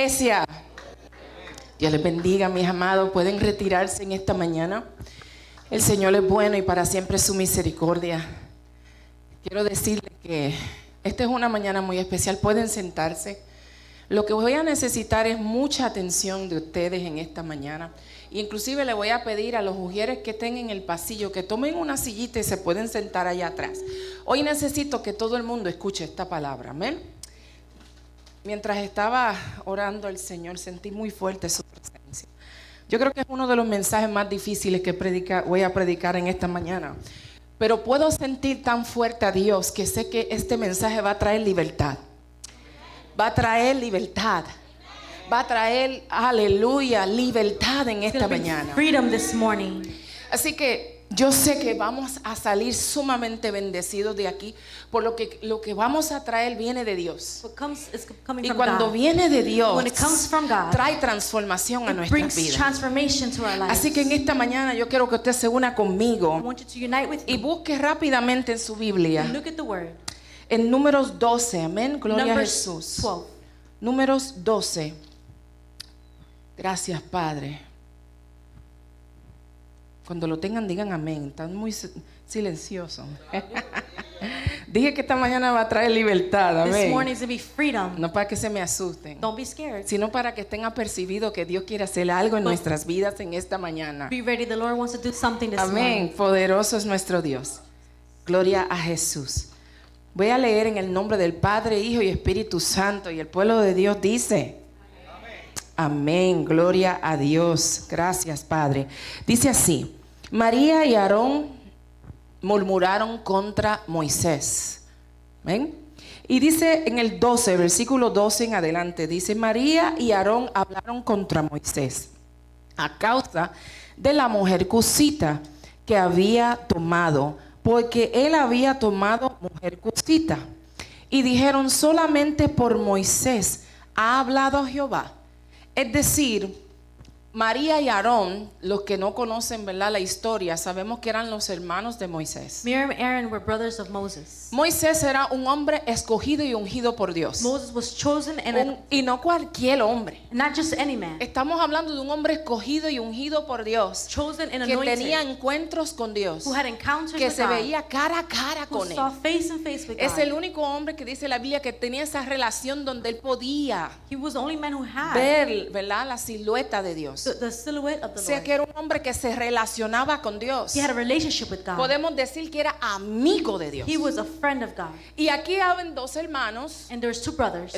iglesia. Dios les bendiga, mis amados. Pueden retirarse en esta mañana. El Señor es bueno y para siempre su misericordia. Quiero decirles que esta es una mañana muy especial. Pueden sentarse. Lo que voy a necesitar es mucha atención de ustedes en esta mañana. Inclusive le voy a pedir a los ujieres que estén en el pasillo que tomen una sillita y se pueden sentar allá atrás. Hoy necesito que todo el mundo escuche esta palabra. Amén. Mientras estaba orando al Señor, sentí muy fuerte su presencia. Yo creo que es uno de los mensajes más difíciles que voy a predicar en esta mañana. Pero puedo sentir tan fuerte a Dios que sé que este mensaje va a traer libertad. Va a traer libertad. Va a traer, aleluya, libertad en esta mañana. Freedom this morning. Así que yo sé que vamos a salir sumamente bendecidos de aquí, por lo que vamos a traer viene de Dios. Y cuando viene de Dios, trae transformación a nuestras vidas. Así que en esta mañana yo quiero que usted se una conmigo y busque rápidamente en su Biblia. En Números 12, amén, gloria a Jesús. 12. Números 12. Gracias, Padre. Cuando lo tengan, digan amén. Están muy silenciosos. Dije que esta mañana va a traer libertad, amén. This morning is to be freedom. No para que se me asusten, Don't be scared. sino para que estén apercibidos que Dios quiere hacer algo en nuestras vidas en esta mañana. Be ready. The Lord wants to do something this Amén. morning. Poderoso es nuestro Dios. Gloria a Jesús. Voy a leer en el nombre del Padre, Hijo y Espíritu Santo. Y el pueblo de Dios dice: amén. Gloria a Dios. Gracias, Padre. Dice así: María y Aarón murmuraron contra Moisés. ¿Ven? Y dice en el 12, versículo 12 en adelante, dice: María y Aarón hablaron contra Moisés a causa de la mujer cusita que había tomado, porque él había tomado mujer cusita. Y dijeron: solamente por Moisés ha hablado Jehová. Es decir, María y Aarón, los que no conocen, ¿verdad?, la historia, sabemos que eran los hermanos de Moisés. Miriam and Aaron were brothers of Moses. Moisés era un hombre escogido y ungido por Dios. Moses was chosen Y no cualquier hombre. not just any man. Estamos hablando de un hombre escogido y ungido por Dios, Chosen and que anointed. tenía encuentros con Dios, Who had encounters que with se God. veía cara a cara Who con él. saw face and face with Es God. el único hombre que dice la Biblia que tenía esa relación donde él podía He was the only man who had ver, ¿verdad?, la silueta de Dios. the silhouette of O the sea Lord. que era un hombre que se relacionaba con Dios. He had a relationship with God. Podemos decir que era amigo de Dios. He was a friend of God. Y aquí hablan dos hermanos, And there was two brothers.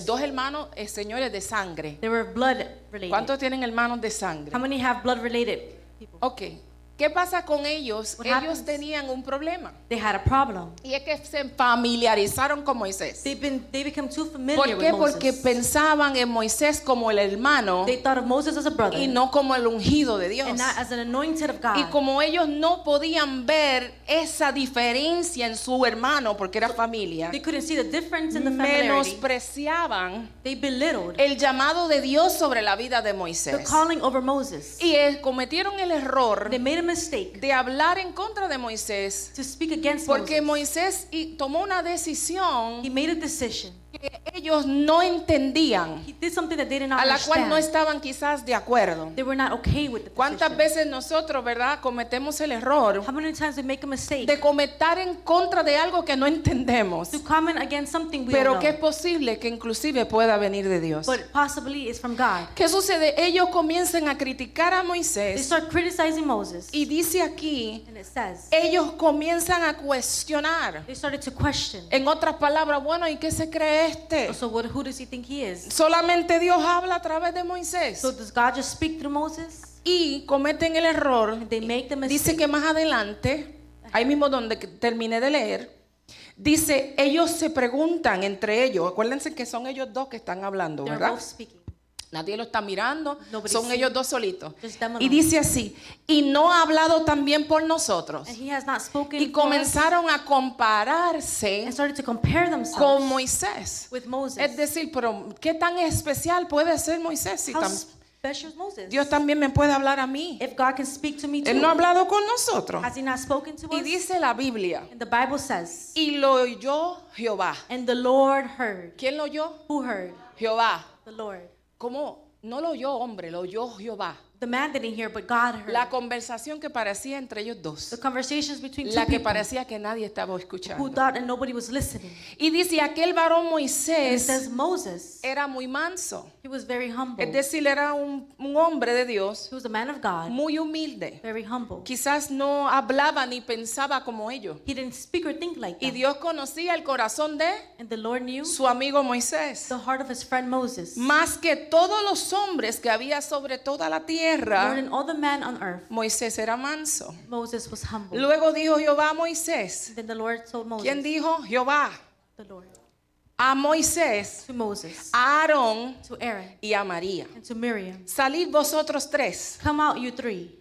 señores de sangre. They were blood related. ¿Cuántos tienen hermanos de sangre? How many have blood related people? Ok. ¿Qué pasa con ellos? What Ellos happens? tenían un problema. They had a problem. Y es que se familiarizaron con Moisés. They became too familiar ¿Por qué? with Moses. Porque pensaban en Moisés como el hermano They thought of Moses as a brother y no como el ungido de Dios. and not as an anointed of God. Y como ellos no podían ver esa diferencia en su hermano, porque era familia, They couldn't see the difference in the familiarity. menospreciaban They belittled el llamado de Dios sobre la vida de the Moisés. calling over Moses. Y cometieron el error They made a mistake de hablar en contra de Moisés, to speak against porque Moses. Moisés tomó una decisión He made a decision. que ellos no entendían, He did something that they did not a la cual understand. no estaban quizás de acuerdo. They were not okay with the ¿Cuántas decision. veces nosotros, verdad, cometemos el error How many times we make a mistake de comentar en contra de algo que no entendemos, to comment against something we pero don't que es know, posible que inclusive pueda venir de Dios? but possibly is from God? ¿Qué sucede? Ellos comienzan a criticar a They Moisés start criticizing Moses, y dice aquí, and it says ellos comienzan a cuestionar. they started to question. En otras palabras, bueno, ¿y qué se cree este? So who does he think he is? Solamente Dios habla a través de Moisés. So does God just speak through Moses? Y cometen el error. They make the Dice mistake. que más adelante, ahí mismo donde terminé de leer, dice, ellos se preguntan entre ellos. Acuérdense que son ellos dos que están hablando, They're ¿verdad? both speaking. Nadie lo está mirando, Nobody's son seeing. ellos dos solitos. Just them Y alone. dice así, y no ha hablado también por nosotros. And he has not spoken Y for us, comenzaron a compararse and started to compare con themselves Moisés. with Moses. Es decir, pero ¿qué tan especial puede ser Moisés? Si How tam- special is Moses? Dios también me puede hablar a mí. If God can speak to me too, Él no ha hablado con nosotros. has he not spoken to Y us? dice la Biblia, And the Bible says, y lo oyó Jehová. and the Lord heard. ¿Quién lo oyó? Who heard? Jehová. The Lord. ¿cómo? No lo oyó hombre, lo oyó Jehová. The man didn't hear, but God heard. La conversación que parecía entre ellos dos. The conversations between two La que people parecía que nadie estaba who escuchando. thought and nobody was listening. Y dice, aquel varón And it Moisés says Moses, era muy manso. he was very humble. Es decir, era un hombre de Dios He was a man of God, muy humilde. very humble. Quizás no hablaba ni pensaba como ellos. He didn't speak or think like Y that. Dios conocía el corazón de And the Lord knew su amigo Moisés. the heart of his friend Moses. Más que todos los hombres que había sobre toda la More tierra, than all the men on earth, Moisés era manso. Moses was humble. Luego dijo Jehová a Moisés. Then the Lord told ¿Quién Moses, dijo? Jehová. the Lord, A Moisés, to Moses, a Aarón to Aaron, y a María. and to Miriam, Salid vosotros tres. come out, you three.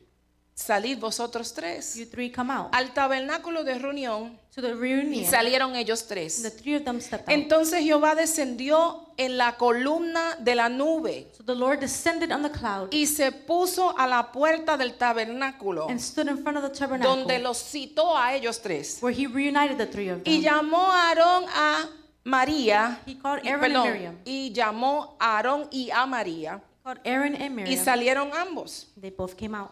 Salid vosotros tres. You three come out Al tabernáculo de reunión. to the Y reunion. salieron ellos And tres. the three of them stepped out. Entonces Jehová descendió en la columna de la nube So the Lord descended on the cloud y se puso a la puerta del tabernáculo, and stood in front of the tabernacle, donde los citó a ellos tres. where he reunited the three of Y them. llamó a Aarón a María. He called y, Aaron perdón, and Miriam. y llamó a Aarón y a María. He called Aaron and Y Miriam. salieron ambos. They both came out.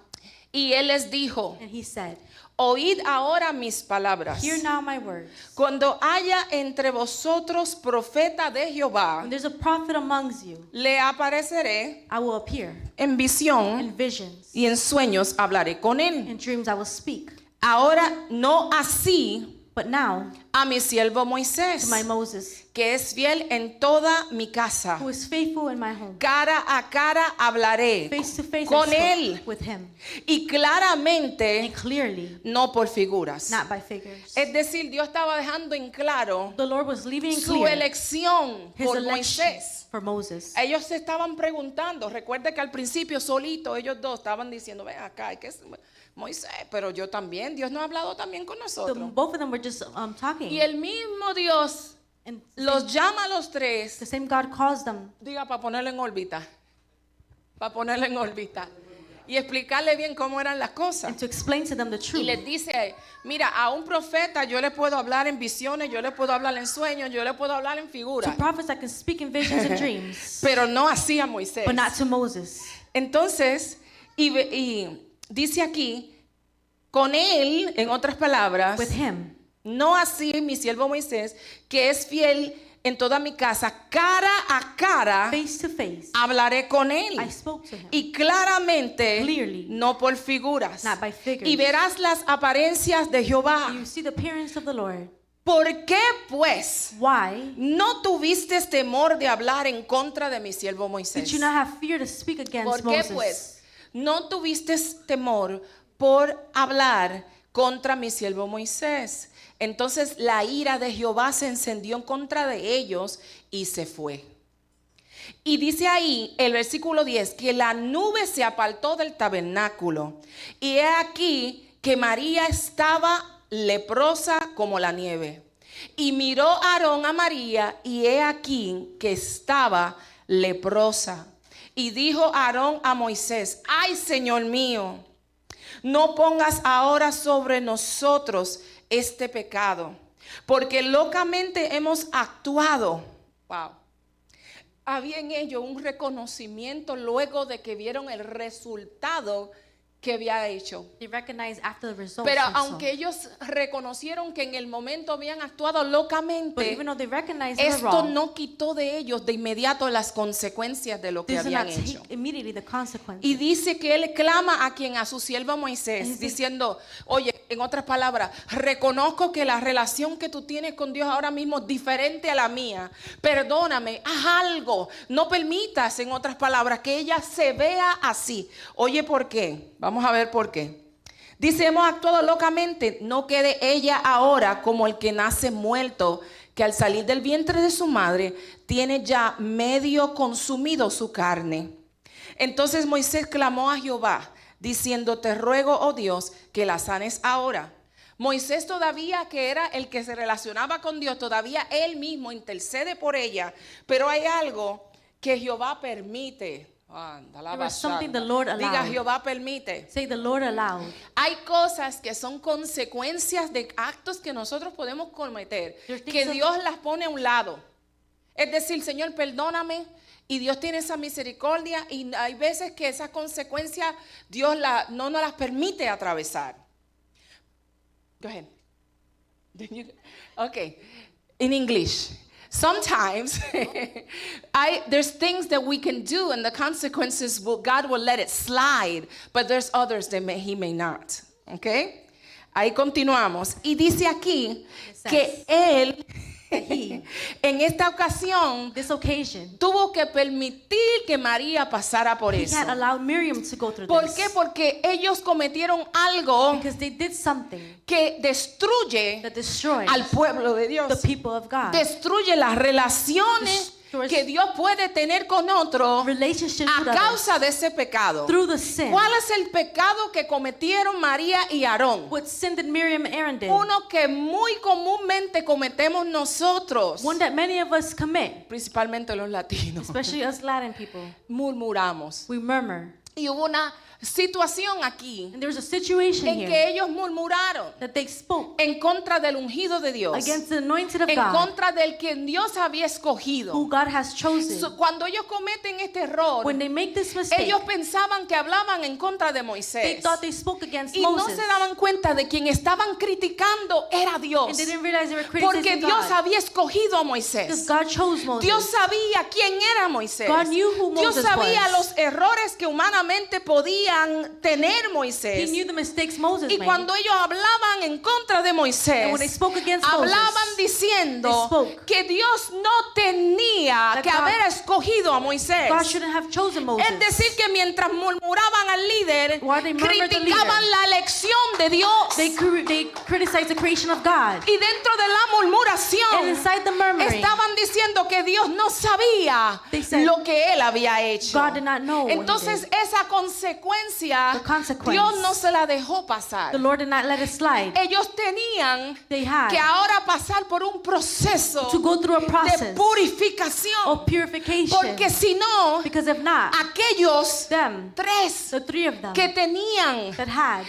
Y él les dijo, And he said, oíd ahora mis palabras. hear now my words. Cuando haya entre vosotros profeta de Jehová, When there's a prophet amongst you, le apareceré I will appear. en visión In visions, y en sueños hablaré con él. in dreams I will speak. Ahora no así But now, a mi siervo to Moisés, my Moses, que es fiel en toda mi casa. who is faithful in my home, Cara a cara hablaré face to face con I él spoke with him, y claramente, and clearly, no por figuras. not by figures. Es decir, Dios estaba dejando en claro The Lord was leaving in su clear elección his por election Moisés. for Moses. Ellos se estaban preguntando, recuerde que al principio solito ellos dos estaban diciendo, ven acá, hay que Moisés, pero yo también, Dios no ha hablado también con nosotros. Both of them were just talking. Y el mismo Dios And los llama a los tres, the same God calls them diga, para ponerlo en órbita, para ponerlo en órbita y explicarle bien cómo eran las cosas. and to explain to them the Y truth. les dice, mira, a un profeta yo le puedo hablar en visiones, yo le puedo hablar en sueños, yo le puedo hablar en To figuras, prophets I can speak in visions and dreams, pero no así a Moisés. but not to Moses. Entonces, y dice aquí, con él, en otras palabras, With him, no así mi siervo Moisés, que es fiel en toda mi casa, cara a cara face to face, hablaré con él. I spoke to him. Y claramente, Clearly, no por figuras. not by figures. Y verás las apariencias de Jehová. You see the appearance of the Lord. ¿Por qué pues Why no tuviste temor de hablar en contra de mi siervo did Moisés? you not have fear to speak against ¿Por qué Moses? pues no tuviste temor por hablar contra mi siervo Moisés? Entonces la ira de Jehová se encendió en contra de ellos y se fue. Y dice ahí el versículo 10 que la nube se apartó del tabernáculo y he aquí que María estaba leprosa como la nieve. Y miró Aarón a María y he aquí que estaba leprosa. Y dijo Aarón a Moisés, ay Señor mío, no pongas ahora sobre nosotros este pecado, porque locamente hemos actuado. Wow. Había en ello un reconocimiento luego de que vieron el resultado que había hecho. They recognized after the results. Pero also. aunque ellos reconocieron que en el momento habían actuado But locamente, even though they recognized they were esto wrong, no quitó de ellos de inmediato las consecuencias de lo que this did not habían hecho. take immediately the consequences. Y dice que él clama a quien, a su siervo Moisés, Dice- diciendo, oye, en otras palabras, reconozco que la relación que tú tienes con Dios ahora mismo es diferente a la mía. Perdóname, haz algo. No permitas, en otras palabras, que ella se vea así. Oye, ¿por qué? Vamos a ver por qué. Dice, hemos actuado locamente, no quede ella ahora como el que nace muerto, que al salir del vientre de su madre tiene ya medio consumido su carne. Entonces Moisés clamó a Jehová, diciendo, te ruego, oh Dios, que la sanes ahora. Moisés todavía, que era el que se relacionaba con Dios, todavía él mismo intercede por ella, pero hay algo que Jehová permite. There was something the Lord allowed. Diga, Jehová permite. Say the Lord allowed. Hay cosas que son consecuencias de actos que nosotros podemos cometer, There's things que that- Dios las pone a un lado. Es decir, Señor, perdóname, Y Dios tiene esa misericordia y hay veces que esas consecuencias Dios no nos las permite atravesar. Go ahead. Okay. In English. Sometimes there's things that we can do and the consequences God will let it slide, but there's others that He may not. Okay? Ahí continuamos. Y dice aquí que Él en esta ocasión This occasion, tuvo que permitir que María pasara por he eso. had allowed Miriam to go through ¿Por this. qué? Porque ellos cometieron algo Because they did something que destruye that destroyed al pueblo de Dios. the people of God. Destruye las relaciones Destroys que Dios puede tener con otro relationships a with others causa de ese pecado. through the sin. ¿Cuál es el pecado que cometieron María y Aarón? What sin did Miriam and Aaron did? Uno que muy comúnmente cometemos nosotros, One that many of us commit, principalmente los latinos. especially us Latin people. Murmuramos. We murmur. Y hubo una situación aquí And there was a situation en here que ellos murmuraron that they spoke en contra del ungido de Dios, against the anointed of en God, contra del quien Dios había escogido. who God has chosen. Cuando ellos cometen este error, When they make this mistake, ellos pensaban que hablaban en contra de they Moisés thought they spoke against y no Moses. se daban cuenta de quien estaban criticando era And Dios, they didn't realize they were porque criticizing Dios God. había escogido a Because Moisés. God chose Moses. Dios sabía quién era Moisés. God knew who Dios Moses sabía was. los errores que humanamente podían tener He Moisés. knew the mistakes Moses Y made. cuando ellos hablaban en contra de And Moisés, when they spoke against hablaban Moses, diciendo they spoke que Dios no tenía that que God- haber escogido a Moisés. God shouldn't have chosen Moses. Es decir, que mientras murmuraban al líder, While they murmured the criticaban leader, la elección de Dios. They criticized the creation of God. Y dentro de la And murmuración, inside the murmuring, estaban diciendo que Dios no sabía They said, lo que él había hecho. God did not know what he Entonces did. esa consecuencia The consequence, Dios no se la dejó pasar. the Lord did not let it slide. Ellos tenían They had que ahora pasar por un proceso to go through a de process purificación. of purification. Porque si no, Because if not, aquellos them, tres the three of them que tenían that had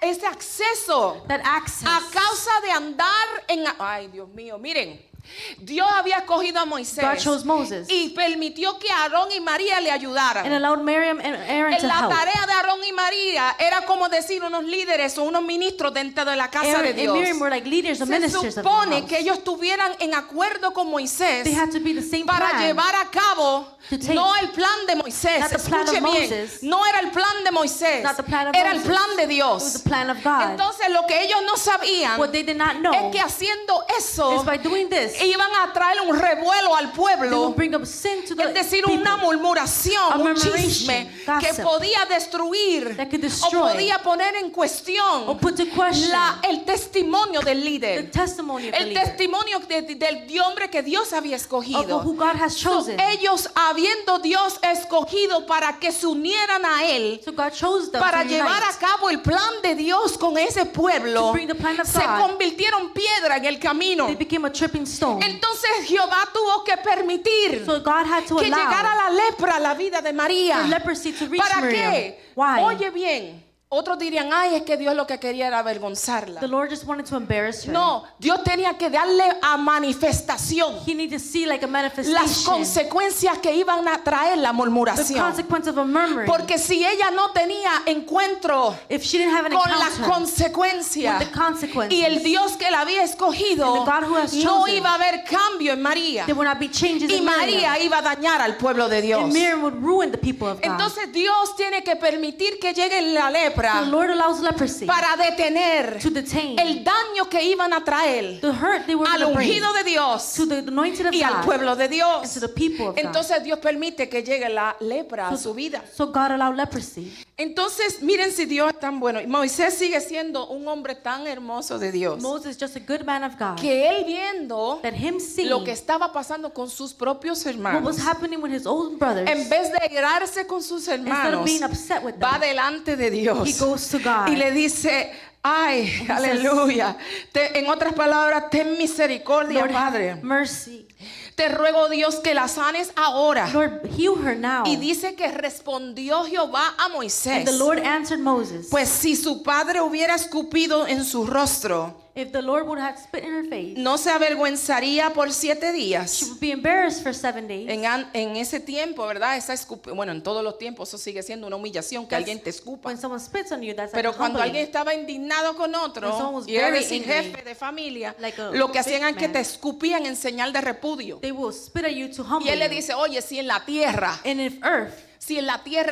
ese acceso that access, a causa de andar en... Ay, Dios mío, miren. Dios había escogido a Moisés God chose Moses y permitió que Aarón y María le ayudaran. and allowed Miriam and Aaron to La help. tarea de Aarón y María era como decir unos líderes o unos ministros dentro de la casa Aaron de and Dios. Miriam were like leaders or Se ministers of the supone house. que ellos estuvieran en acuerdo con Moisés They had to be the same para plan. llevar a cabo to take- no el plan de Moisés. not the plan of Escuche bien, Moses, no era el plan de Moisés, not the plan of era el Moses. plan de It was Dios. the plan of God. Entonces lo que ellos no sabían What they did not know es que haciendo eso is by doing this, iban a traer un revuelo al they will pueblo, bring up sin to the es decir, people. una murmuración, A un murmuration, chisme que gossip, podía destruir that could o destroy podía poner en cuestión or put to question el testimonio del the líder, testimony of the el leader, testimonio del hombre que Dios había escogido. of who God has So, chosen. ellos habiendo Dios escogido para que se unieran a él, So God chose them para to llevar a unite, cabo el plan de Dios con ese pueblo, to bring the plan of se God. convirtieron piedra en el camino. They became a tripping stone. Entonces Jehová tuvo que permitir So God had to que llegara allow la lepra a la vida de María. the leprosy to reach ¿Para Miriam. qué? Why? Oye bien, otros dirían, ay, es que Dios lo que quería era avergonzarla. The Lord just wanted to embarrass her. No, Dios tenía que darle a manifestación He needed to see like a las manifestation, consecuencias que iban a traer la the murmuración. consequence of a murmuring. Porque si ella no tenía encuentro If she didn't have an con la encounter consecuencia with the consequences, y el Dios que la había escogido, And the God who has no chosen, iba a haber cambio en María. there would not be changes Y in María Miriam. iba a dañar al pueblo de Dios. And Miriam would ruin the people of God. Entonces Dios tiene que permitir que llegue la The lepra Lord allows leprosy para detener to detain el daño que iban a traer the hurt they were al going to bring ungido de Dios to the anointed of y al God pueblo de and Dios. to the people of God. Entonces Dios permite que llegue la lepra a su vida. So God allowed leprosy. Entonces miren si Dios es tan bueno. Y Moisés sigue siendo un hombre tan hermoso de Dios Moses, just a good man of God, que él viendo that him seeing lo que estaba pasando con sus propios what hermanos, was happening with his own brothers, en vez de irarse con sus instead of hermanos, being upset with va them, delante de Dios he goes to God. y le dice, ay, aleluya, en otras palabras, ten misericordia, Lord, Padre. have mercy. Te ruego, Dios, que la sanes ahora. Lord, heal her now. Y dice que respondió Jehová a And Moisés, the Lord answered Moses, pues si su padre hubiera escupido en su rostro, If the Lord would have spit in her face, ¿no se avergüenzaría por 7 she días? would be embarrassed for 7 days. En ese tiempo, ¿verdad? Bueno, en todos los tiempos eso sigue siendo una humillación que That's alguien te escupa. When someone spits on you, that's like Pero cuando alguien humbling. estaba indignado con When someone otro was y era very decir angry, jefe de familia, like a lo que big hacían es que man, te escupían en señal de repudio. They will spit at you to Y humble él le you. dice, oye, si en la tierra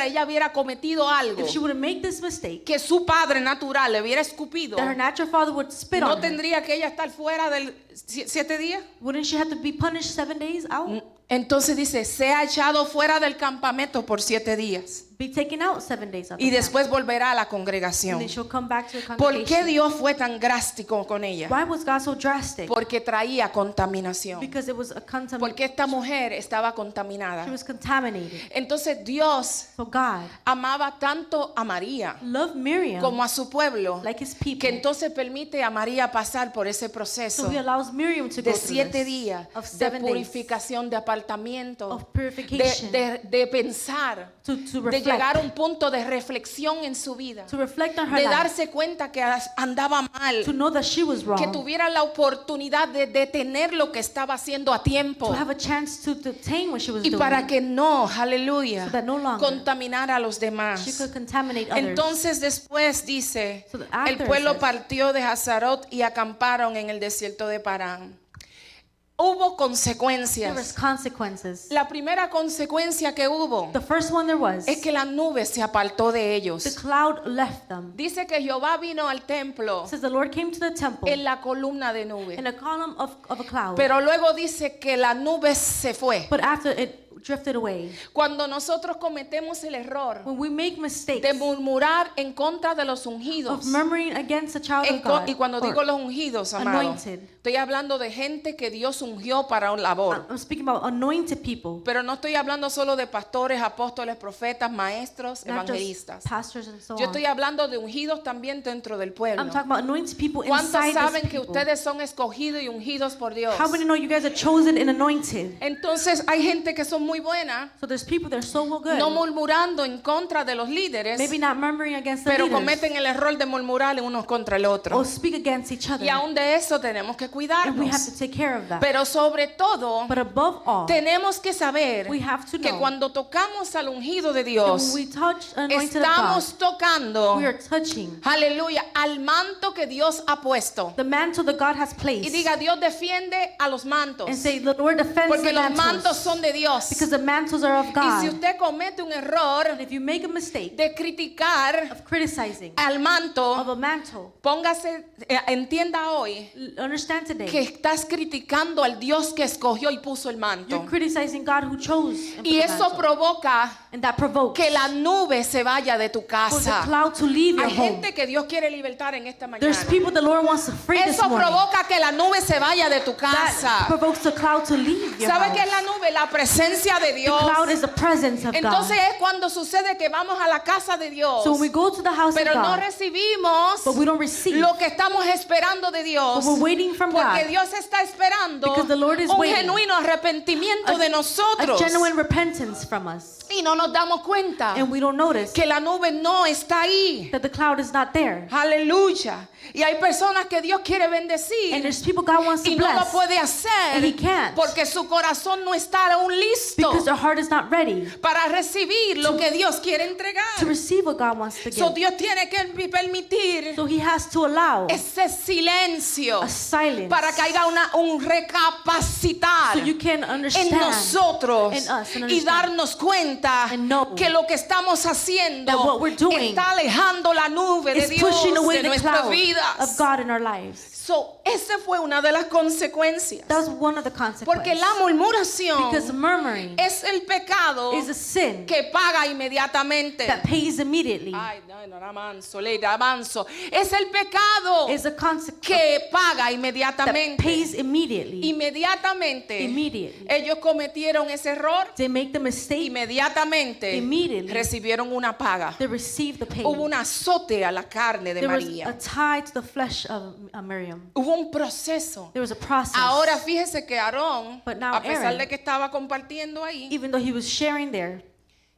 ella hubiera cometido algo If she would have made this mistake, que su padre natural le hubiera escupido, that her natural father would spit ¿no on her, tendría que ella estar fuera del 7 días? wouldn't she have to be punished 7 days out? Entonces dice, sea echado fuera del campamento por 7 días Be taken out 7 days out y the después volverá a la camp. And congregación. then she'll come back to the ¿Por qué congregation. Dios fue tan drástico con ella? Why was God so drastic? Porque traía contaminación. Because it was a Porque esta contamination. mujer estaba She contaminada. was contaminated. Entonces Dios So God amaba tanto a María loved Miriam como a su pueblo, like his que people. entonces permite a María pasar por ese So proceso he allows Miriam to go de through 7 this días of de 7 days purificación, de apartamiento, of purification, de pensar, to de llegar a reflect, un punto de reflexión en su vida, to reflect on her de life, darse cuenta que andaba mal, to know that she was que wrong, tuviera la oportunidad de detener lo que estaba haciendo a tiempo to have a chance to detain what she was y doing, para que no, aleluya, so that no longer contaminara a los she demás. could contaminate others. Entonces después dice, So after el it pueblo says- partió de Hazarot y acamparon en el desierto de Parán. Hubo There was consecuencias. consequences. La primera consecuencia que hubo The first one there was, es que la nube se apartó de the ellos. cloud left them. Dice que Jehová vino al templo It says the Lord came to the temple en la columna de in nube. a column of a cloud, Pero luego dice que la nube se fue. but after it drifted away. Cuando nosotros cometemos el error When we make mistakes de murmurar en contra de los of ungidos, murmuring against a child of God, y cuando or digo los ungidos, amado, anointed. estoy hablando de gente que Dios ungió para un labor. I'm speaking about anointed people, Pero no estoy hablando solo de pastores, apóstoles, profetas, maestros, not evangelistas. just pastors and so Yo estoy on. hablando de ungidos también dentro del pueblo. I'm talking about anointed people ¿Cuántos inside saben this que people? ustedes son escogidos y ungidos por Dios? How many know you guys are chosen and anointed? Entonces hay gente que son muy buenas, So there's people that are so good, no murmurando en contra de los líderes, maybe not murmuring against the pero leaders, cometen el error de murmurar unos contra el otro. or speak against each other. Y aún de eso tenemos que And we have cuidarnos. to take care of that. Pero sobre todo, But above all, tenemos que saber we have to que know cuando tocamos al ungido de that Dios, when we touch anointed of estamos God, tocando, we are touching aleluya, al manto que Dios ha puesto. the mantle that God has Y placed. diga, Dios defiende a los mantos, And say, the Lord defends porque the los mantos mantles. son de Dios. Because the mantles are of Y God. si usted comete un error And if you make a mistake de criticar of criticizing al of manto, a mantle, póngase, entienda hoy understand que today, estás criticando al Dios que escogió y puso el you're manto. criticizing God who chose and put Y the eso mantle. provoca And that provokes que la nube se vaya de tu for the casa. cloud to leave your Hay home. gente que Dios quiere libertar en esta There's mañana. people the Lord wants to free this Eso morning. provoca que la nube se vaya de tu That casa. provokes the cloud to leave your ¿Sabe house. qué es la nube? La presencia de The Dios. cloud is the presence of Entonces God. es cuando sucede que vamos a la casa de Dios, So when we go to the house pero of no God, recibimos but we don't receive lo que estamos esperando de Dios. what we're waiting from Porque God, Dios está esperando Because the Lord is un waiting. genuino arrepentimiento de a nosotros. genuine repentance from us. Y no nos damos cuenta And we don't notice que la nube no está ahí. that the cloud is not there. Aleluya. Y hay personas que Dios quiere And bendecir there's people God wants to y no lo bless puede hacer and He can't. porque su corazón no está aún listo because their heart is not ready para recibir lo que Dios quiere entregar. to receive what God wants to So give. Dios tiene que permitir So He has to allow ese silencio a silence para que haya un recapacitar so you can en understand nosotros in us and y understand darnos cuenta and know que lo que estamos haciendo that what we're doing está alejando la nube de is Dios pushing away de the nuestras cloud vidas. of God in our lives. So, esa fue una de las consecuencias. That's one of the Porque consequences. la murmuración Because murmuring es el pecado is a sin que paga inmediatamente. that pays immediately. Ay, no era manso, ley, avanzo. Es el pecado Is a consequence que paga that inmediatamente. pays immediately. Inmediatamente Immediately. ellos cometieron ese error. They make the mistake. Inmediatamente Immediately. recibieron una paga. They receive the pay. Hubo un azote a la carne de There was a María. tie to the flesh of Miriam. Hubo un proceso. There was a process. Ahora fíjese que Aarón, But now a pesar Aaron, de que estaba compartiendo ahí, even though he was sharing there,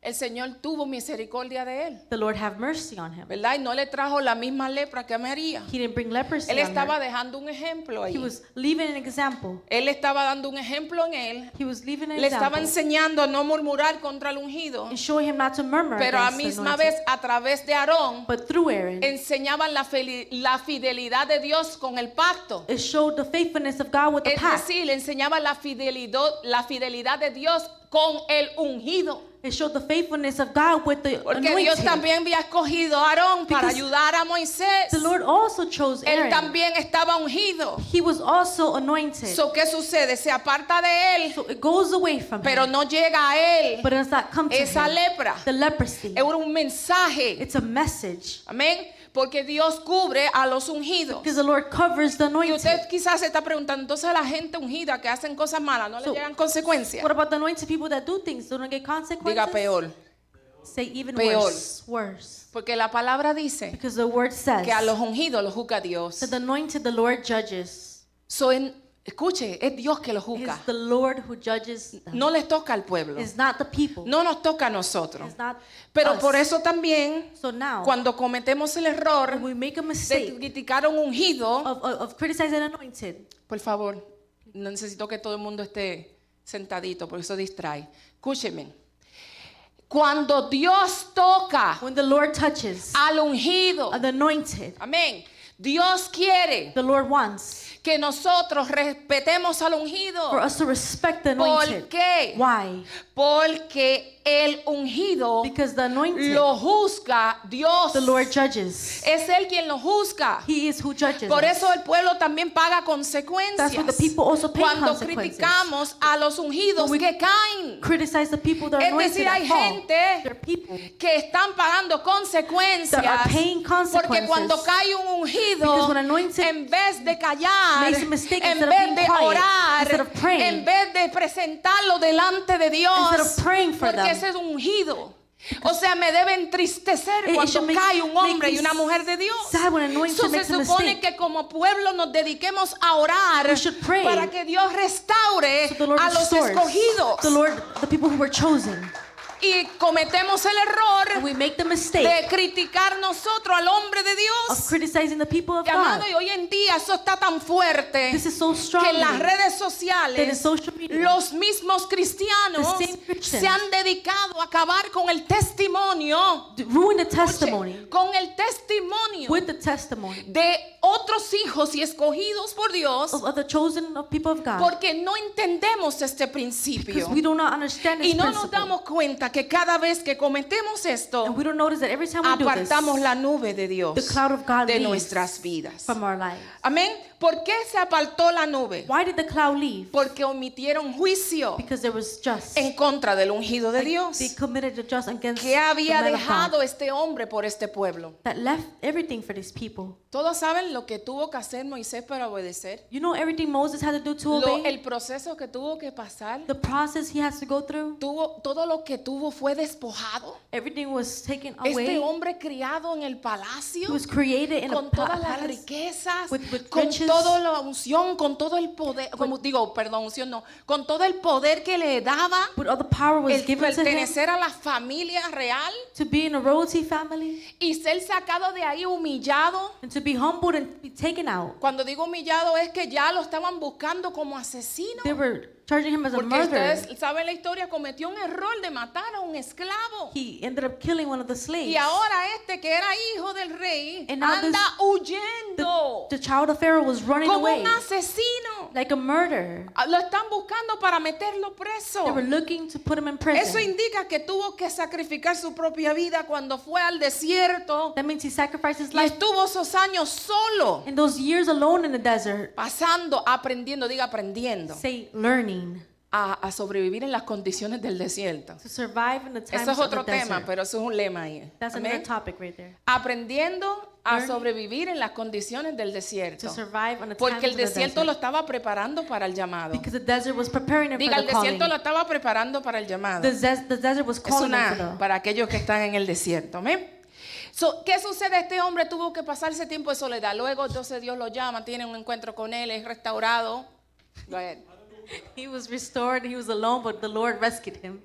el Señor tuvo misericordia de él, the Lord have mercy on him. ¿verdad? Y no le trajo la misma lepra que a María. He didn't bring leprosy Él on estaba her. dejando un ejemplo He ahí. was leaving an example. Él estaba dando un ejemplo en él. He was leaving an Le estaba example enseñando a no murmurar contra el ungido, and showing him not to murmur pero a against the misma anointed. vez a través de Aarón But through Aaron, enseñaban la fidelidad de Dios con el pacto. it showed the faithfulness of God with the Es pact. decir, le enseñaba la fidelidad de Dios con el ungido. It showed the faithfulness of God with the Porque Dios anointed. también había escogido a Aarón para Because ayudar a Moisés. The Lord also chose Él Aaron. también estaba ungido. He was also anointed. So, ¿qué sucede? Se aparta de él, So it goes away from pero him. no llega a él But it does not come to esa him. lepra. The leprosy. Es un mensaje. It's a message. Amén. Porque Dios cubre a los ungidos. Because the Lord covers the Y anointed. usted quizás se está preguntando, entonces a la gente ungida que hacen cosas malas, ¿no le So, llegan consecuencias? What about the anointed people that do things? Don't get consequences? Diga peor. Say even Peor. worse. Worse. Porque la palabra dice Because the word says que a los ungidos los juzga Dios. that the anointed the Lord judges. Escuche, es Dios que los It's juzga. the Lord who judges them. No les toca al pueblo. It's not the people. No nos toca a nosotros. It's not Pero us. por eso también, So now, cuando cometemos el error when we make a de mistake criticar a un ungido, of criticizing an anointed, por favor, no necesito que todo el mundo esté sentadito, porque eso distrae. Escúcheme. Cuando Dios toca when the Lord touches al ungido, the anointed, amén, Dios quiere the Lord wants que nosotros respetemos al ungido. for us to respect the anointed. ¿Por qué? Why? Porque el ungido Because the anointed, lo juzga Dios. the Lord judges. Es Él quien lo juzga. He is who judges Por us. eso el pueblo también paga consecuencias. That's why the people also pay Cuando consequences. criticamos a los ungidos When we que caen, Criticize the people that are es anointed decir, hay that fall. gente There are people que están pagando consecuencias, that are paying consequences. porque cuando cae un ungido, Because when anointed en vez de callar, makes a mistake, en instead of vez being de quiet, orar, instead of praying, en vez de presentarlo delante de Dios, instead of praying for porque them. ese es ungido. O sea, me debe entristecer It cuando should make- cae un hombre make y me una mujer de Dios. sad when an anointed So, se makes a supone mistake. que como pueblo nos dediquemos a orar We should pray para que Dios restaure So the Lord a los restores escogidos. the people who were chosen. Y cometemos el error And we make the mistake de criticar nosotros al hombre de of Dios. criticizing the people of Y, amado, God. y hoy en día eso está tan fuerte This is so strong que en las redes that in sociales social media, los mismos cristianos The same Christians se han dedicado a acabar con el testimonio, ruin the testimony con el testimonio with the testimony de otros hijos y escogidos por Dios, of the chosen of people of God. porque no entendemos este principio Because we do not understand y this no nos principle. damos cuenta que cada vez que cometemos esto, And we don't notice that every time we do this, apartamos la nube de Dios the cloud of God de leaves nuestras vidas. from our lives. Amén. ¿Por qué se apartó la nube? Why did the cloud leave? Porque omitieron juicio Because there was just. en contra del ungido de Dios. They committed a just against ¿Qué había the man of dejado God este hombre por este pueblo? that left everything for these people. Todos saben lo que tuvo que hacer Moisés para obedecer. You know everything Moses had to do to obey? El proceso que tuvo que pasar. The process he has to go through? Todo lo que tuvo fue despojado. Everything was taken Este away. hombre criado en el He palacio, was created in a con todas las palace riquezas, with con riches. toda la unción, con todo el poder, unción no, con todo el poder que le daba with all the power was el given to him pertenecer a la familia real to be in a royalty family y ser sacado de ahí humillado. and to be humbled and be taken out. Cuando digo humillado es que ya lo estaban buscando como asesino. They were charging him as a Porque murderer. ustedes saben la historia, cometió un error de matar a un esclavo. He ended up killing one of the slaves. Y ahora este que era hijo del rey And now anda huyendo The child of Pharaoh was running como away un asesino. like a murderer. Lo están buscando para meterlo preso. They were looking to put him in Eso prison. indica que tuvo que sacrificar su propia vida cuando fue al desierto That means he sacrificed his y life estuvo esos años solo, in those years alone in the desert. pasando, aprendiendo, aprendiendo Say, learning a sobrevivir en las condiciones del desierto. to survive in the times Eso es of otro the tema, desert. pero eso es un lema ahí. That's Amén. another topic right there. Aprendiendo a Learning sobrevivir en las condiciones del desierto. To survive in the times Porque el of the desierto desert. lo estaba preparando para el llamado. Because the desert was preparing him Diga, for el the calling. desierto lo estaba preparando para el llamado. The desert was Es calling him for una the. para aquellos que están en el desierto. ¿Amén? ¿Qué sucede? Este hombre tuvo que pasar ese tiempo de soledad. Luego entonces Dios lo llama, tiene un encuentro con él, es restaurado. Go ahead. He was restored. He was alone, but the Lord rescued him.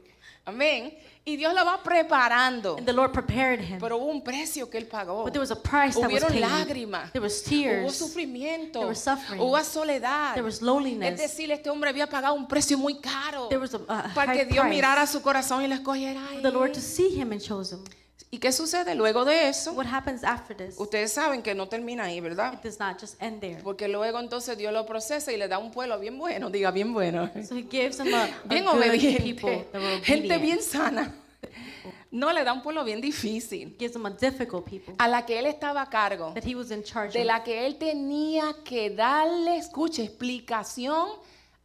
Amén. Y Dios lo va preparando. And the Lord prepared him. Pero hubo un precio que él pagó. But there was a price that was Hubieron paid. lágrimas. There was Hubo tears. sufrimiento. There was suffering. Hubo soledad. There was Es loneliness. decir, este hombre había pagado un precio muy caro There was a para que high Dios price mirara su corazón y lo escogiera a for the Lord to él. see him and chose him. ¿Y qué sucede luego de eso? What happens after this? Ustedes saben que no termina ahí, ¿verdad? It does not just end there. Porque luego entonces Dios lo procesa y le da un pueblo bien bueno, diga bien bueno, So he gives them a bien good obediente, people that were gente obedient. bien sana. No, le da un pueblo bien difícil, Gives them a difficult people a la que él estaba a cargo, that he was in charge de of. la que él tenía que darle, escuche, explicación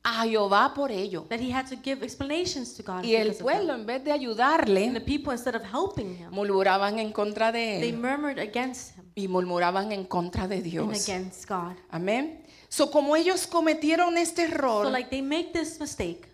a Jehová por ello. That he had to give explanations to God Y el because of pueblo, them. en vez de And the ayudarle, people, instead of helping him, murmuraban en contra de they él murmured against him y murmuraban en contra de and Dios. against God. Amén. So, como ellos cometieron este So error, like they make this mistake,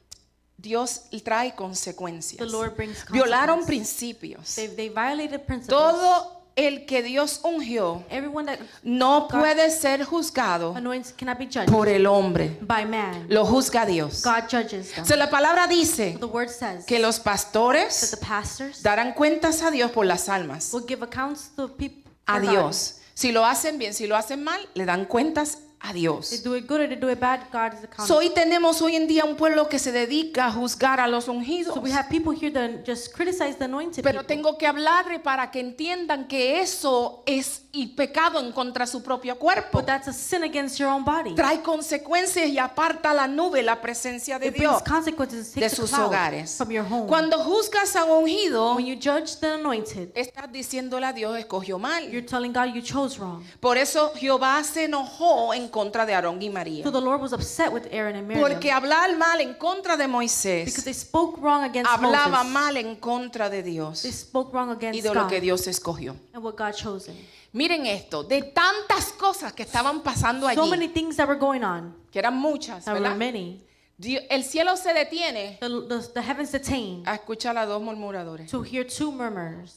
Dios trae consecuencias. the Lord brings Violaron consequences. principios. They violated principles. Todo el que Dios ungió Everyone that no puede ser juzgado anoints cannot be judged por el hombre. by man. Lo juzga Dios. God judges them. So, la palabra dice The word says que los that pastores the pastors darán cuentas a Dios por las almas. will give accounts to people. A for God. Dios. Si lo hacen bien, si lo hacen mal, le dan cuentas a They Dios. do it good or they do it bad, God is accountable. So, hoy tenemos hoy en día un pueblo que se dedica a juzgar a los ungidos. So we have people here that just criticize the anointed Pero people. tengo que hablarle para que entiendan que eso es y pecado en contra de su propio cuerpo. But that's a sin against your own body. Trae consecuencias y aparta la nube la presencia de It Dios brings consequences, de takes the sus cloud hogares. from your home. Cuando juzgas a un ungido, When you judge the anointed, estás diciéndole a Dios escogió mal. you're telling God you chose wrong. Por eso Jehová se enojó en contra de Aarón y María. So the Lord was upset with Aaron and Miriam Porque hablar mal en contra de because Moisés they spoke wrong against hablaba Moses. mal en contra de They Dios spoke wrong y against de lo God que Dios escogió. and what God chose him. Miren esto, de tantas cosas que estaban pasando So many allí, things that were going on. que eran muchas, There were ¿verdad? many. El cielo se detiene The heavens detained a escuchar a dos murmuradores, to hear two murmurs,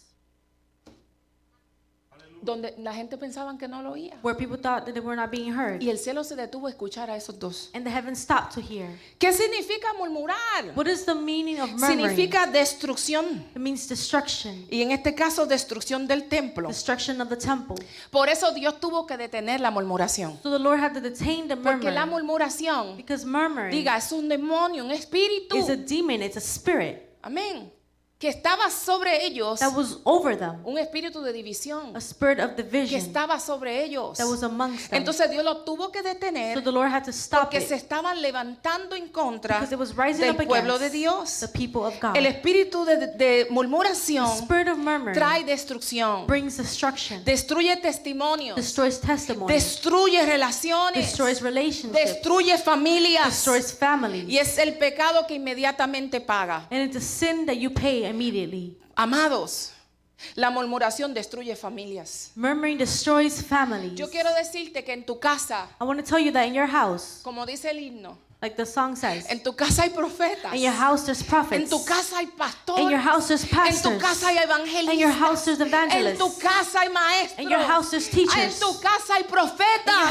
donde la gente pensaba que no lo oía. where people thought that they were not being heard. Y el cielo se detuvo a escuchar a esos dos. And the heavens stopped to hear. ¿Qué significa murmurar? What is the meaning of murmuring? Significa destrucción. It means destruction. Y en este caso, destrucción del templo. Destruction of the temple. Por eso Dios tuvo que detener la murmuración. So the Lord had to detain the Porque la murmuring. murmuración, Because murmuring diga, es un demonio, un espíritu. is a demon, it's a spirit Amén. Que estaba sobre ellos that was over them, un espíritu de división. a spirit of Que division estaba sobre ellos. that was amongst them. Entonces Dios lo tuvo que So detener the Lord had to stop porque se it estaban levantando en contra because it was rising del up pueblo de against Dios. the people of God. El espíritu de The murmuración spirit of murmuring trae destrucción, brings destruction, destruye testimonios, destroys testimony, destruye relaciones, destroys relationships, destruye familias. destroys families. Y es el pecado que inmediatamente paga. And it's a sin that you pay immediately. Amados, la murmuración destruye familias. Murmuring destroys families. Yo quiero decirte que en tu casa, I want to tell you that in your house, como dice el himno, like the song says, en tu casa hay profetas, in your house there's en prophets, tu casa hay in your pastores, house there's en tu pastors, casa hay in your evangelistas, house there's en evangelists, tu casa hay maestros, in your house there's en teachers, tu casa hay in your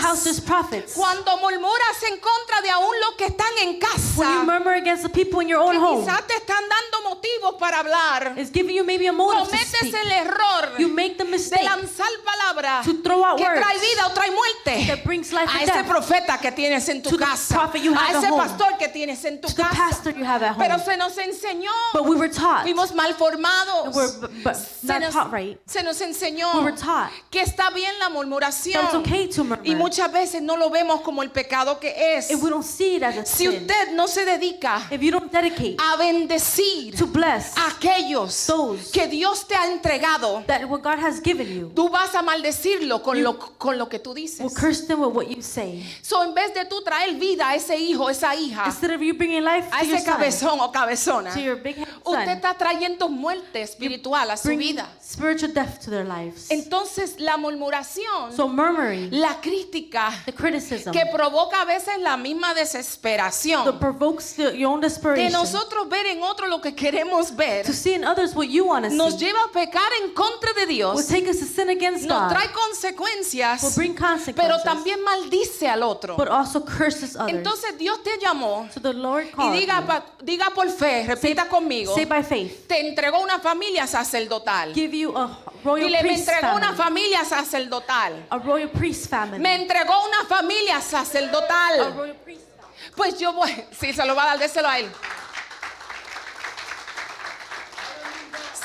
house there's profetas. prophets. Cuando murmuras en contra de aún los que están en When you casa, murmur against the people in your own que home, quizás te están dando motivos para hablar, it's giving you maybe a motive to cometes speak. el error You make the de mistake lanzar palabras to throw out que words trae vida o trae muerte that brings life a and ese death profeta que tienes en tu to the casa, prophet you a have at ese home, pastor que tienes en tu to the casa. pastor you have at Pero home. se nos enseñó, But we were taught, fuimos mal formados, but se not nos, taught right. se nos enseñó We were taught que está bien la that it's murmuración okay to murmur. y muchas veces no lo vemos como el pecado que es. If we don't see it as a Si sin, usted no se dedica if you don't dedicate a bendecir to bless a aquellos those que Dios te ha entregado, that what God has given you, tú vas a maldecirlo con lo que tú dices. will curse them with what you say. So, en vez de tú traer vida a ese hijo, esa hija, Instead of you bringing life a to your ese son, cabezón o cabezona, to your big head usted son, está trayendo muerte espiritual a su bringing vida. spiritual death to their lives. Entonces, la murmuración, So murmuring, la crítica, the criticism, que provoca a veces la misma desesperación that provokes your own de desperation, nosotros ver en otro lo que queremos ver, to see in others what you want to nos see, lleva a pecar en contra de will Dios, take us to sin against nos God, trae consecuencias, will bring pero consequences, también maldice al otro. but also curses others. Entonces Dios te llamó So the Lord y called diga, you. diga por fe, repita conmigo, Say by faith. te entregó una familia sacerdotal. Give you a royal Dile, me priest entregó una family. familia sacerdotal. A royal priest family. Me entregó una familia A sacerdotal. royal priest family. Pues yo voy, sí, se lo va a dar, déselo a él.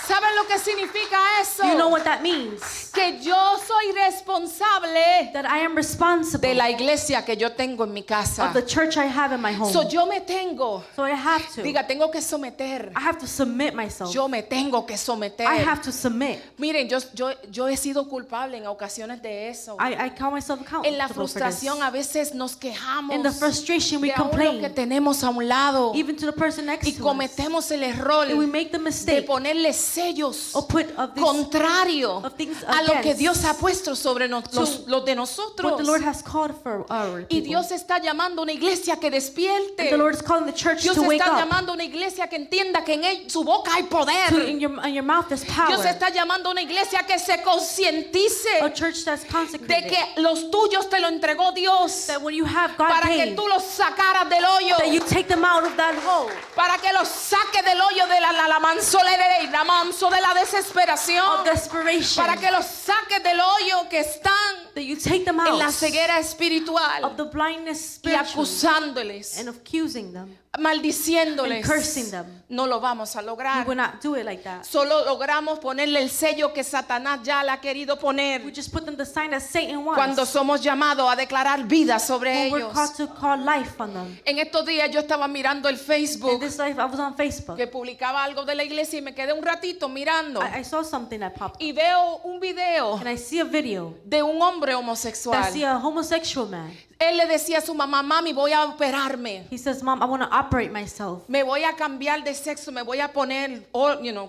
¿Saben lo que significa eso? Do you know what that means? Que yo soy responsable That I am responsible de la iglesia que yo tengo en mi casa. of the church I have in my home. So yo me tengo, So I have to. diga, tengo que someter. I have to submit myself. Yo me tengo que someter. I have to submit. Miren, yo he sido culpable en ocasiones de eso. I call myself accountable En la for this. frustración a veces nos quejamos In the frustration we de aún lo que complain, tenemos a un lado even to the person next y to us. cometemos el error And we make the de mistake ponerle sellos or put of this contrario of things a lo que against Dios ha puesto sobre los de what the nosotros. Lord has called for our Y people. Dios está llamando a una iglesia que despierte. And the Lord is calling the church Dios to wake está up. llamando a una iglesia que entienda que en su boca hay poder. In your mouth there's power. Dios está llamando a una iglesia que se concientice A church that's de consecrated. que los tuyos te lo entregó Dios That when you have God para que gave, tú los sacaras del hoyo, that you take them out of that hole. para que los saque del hoyo de la manso de la desesperación, Of desperation. para que los saque del hoyo que están That you take them en out la ceguera of espiritual the blindness y spiritually acusándoles, and accusing them. maldiciéndoles. And cursing them. No lo vamos a We lograr. will not do it like that. Solo logramos ponerle el sello que Satanás ya le ha querido We poner just put them the sign that Satan wants. cuando somos llamados a declarar vida sobre When we're ellos. called to call life on them. En estos días yo estaba mirando el In Facebook this life, I was on Facebook. que publicaba algo de la iglesia y me quedé un ratito mirando I saw something that popped up. y veo un video And I see a video de un hombre that I homosexual. see a homosexual man. Él le decía a su mamá, mami, voy a operarme. He says, Mom, I want to operate myself. Me voy a cambiar de sexo, me voy a poner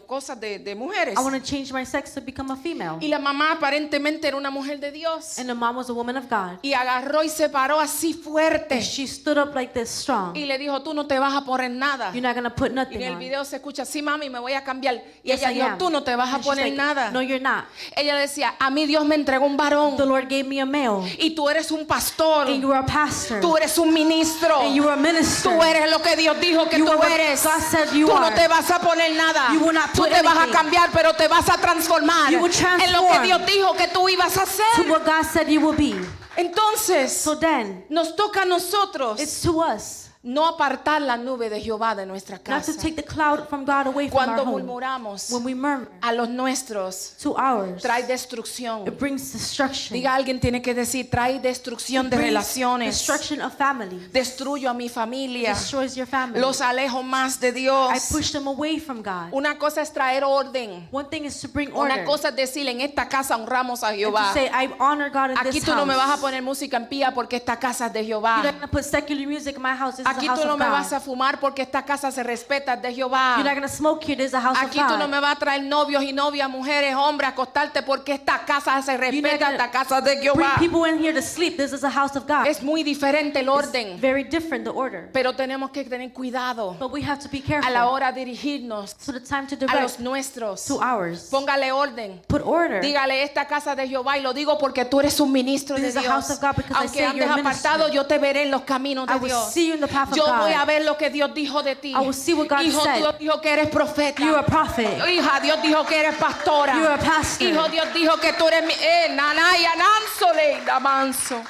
cosas de mujeres. I want to change my sex to become a female. Y la mamá aparentemente era una mujer de Dios. And the mom was a woman of God. Y agarró y se paró así fuerte. And she stood up like this strong. Y le dijo, tú no te vas a poner nada. You're not going to put Y nothing en el on. video se escucha, sí mami, me voy a cambiar. Y Yes, ella I dijo, am. tú no te vas a And she's poner like, nada. No, you're not. Ella decía, a mí Dios me entregó un varón. The Lord gave me a male. Y tú eres un pastor. And you are a pastor. Tú eres un ministro. And you are a minister. Tú eres lo que Dios dijo que You tú are what eres. God said you Tú no are. te vas a poner nada. You will not Tú put te vas a anything. cambiar, pero te vas a transformar You will en lo que transform Dios dijo que tú ibas a To hacer. what God said you will be. Entonces, So then, nos toca a nosotros it's to us no apartar la nube de Jehová de nuestra not casa. to take the cloud from God away from our Cuando home. murmuramos When we murmur a los nuestros, to ours, trae destrucción. it brings destruction. Diga, alguien tiene que decir, trae destrucción de Brings relaciones. destruction of family. Destruyo a mi familia. Destroys your family. Los alejo más de I Dios. push them away from God. Una cosa es traer orden. One thing is to bring order. Una cosa es decir, en esta casa honramos a And to Jehová. say, I honor God in Aquí this tú no me vas a house. poner música en pía porque esta casa es de You're Jehová. not going to put secular music in my house. This is Aquí a house tú no of me God. vas a fumar porque esta casa se respeta, es de Jehová. You're not going to smoke here. This is a house Aquí of tú God. no me vas a traer novios y novias, mujeres, hombres, a acostarte porque esta casa se respeta, gonna esta casa es de Bring Jehová. people in here to sleep. This is a house of God. Es muy diferente el orden, Very different, the order. pero tenemos que tener cuidado But we have to be a careful. la hora de dirigirnos So the time to a direct los nuestros. to ours. Póngale orden. Put order. Dígale, esta casa de Jehová, y lo digo porque tú eres un ministro de This is a house Dios. of God because I Aunque say andes you're a minister. apartado, yo te veré en los caminos I de will Dios. see you in the path of Yo God. voy a ver lo que Dios dijo de ti. I will see what God Hijo, said. Dios dijo que eres profeta. You're a prophet. Hija, Dios dijo que eres pastora. You're a pastor. Hijo, Dios dijo que tú eres mi... nanaya, nansole, damanso.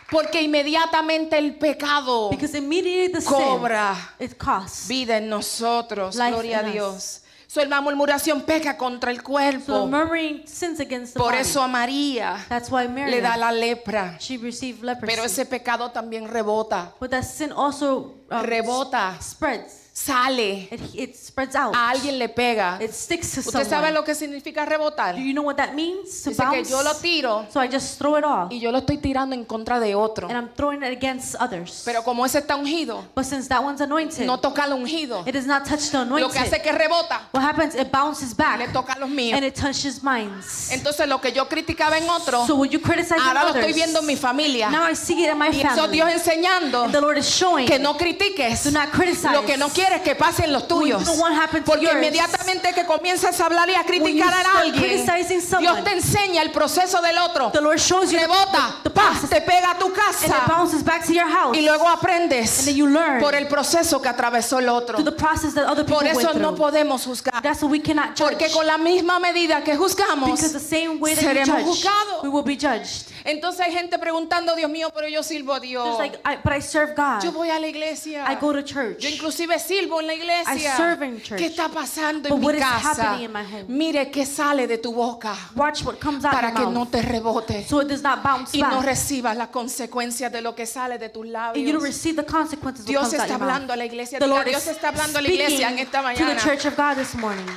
Porque inmediatamente el pecado Because immediately the sin, cobra it costs. vida en nosotros. Life Gloria a in us. Dios. La murmuración peca contra el So cuerpo. murmuring sins against the Por body. eso a María That's why Mary, le da la lepra. she received leprosy. Pero ese pecado también rebota. But that sin also Rebota. spreads. Sale. It spreads out. A alguien le pega. It sticks to ¿Usted sabe someone. lo que significa rebotar? Do you know what that means? To Dice que bounce. yo lo tiro So I just throw it off. y yo lo estoy tirando en contra de otro. And I'm throwing it against others. Pero como ese está ungido, But since that one's anointed, no toca al ungido. it does not touch the Lo que hace anointed. que rebota, What happens? It bounces back. le toca a los míos. And it touches minds. Entonces lo que yo criticaba en otro, So when you criticize ahora lo others, estoy viendo en mi familia. now I see it in my Y eso family. Dios enseñando And the Lord is showing que no critiques do not criticize lo que no quiere quieres que pasen los tuyos. You don't want happen to Porque yours. inmediatamente que comienzas a hablar y a When you criticar a start alguien, criticizing Dios someone, te enseña el proceso del otro. the Lord shows you Rebota, the ¡pah!, process, te pega a tu and it casa. bounces back to your house. Y luego aprendes And then you learn por el proceso que atravesó el otro. to the process that other people Por eso went no through. podemos juzgar. That's what we cannot judge. Porque con la misma medida que juzgamos, Because the same way that you seremos judge, juzgados. we will be judged. Entonces hay gente preguntando, Dios mío, pero yo sirvo a Dios. There's like, but I serve God. Yo voy a la iglesia. I go to church. Yo inclusive sirvo en la iglesia. I serve in church. ¿Qué está pasando But en what mi is casa? happening in my home? Mire qué sale de tu boca Watch what comes out para of que your no mouth, te rebote so it does not bounce y no back, recibas las consecuencias de lo que sale de tus and you labios. don't receive the consequences of what Dios comes out está your mouth. hablando a la iglesia. The Diga, Lord Dios is está hablando a la iglesia en esta speaking to the mañana. church of God this morning.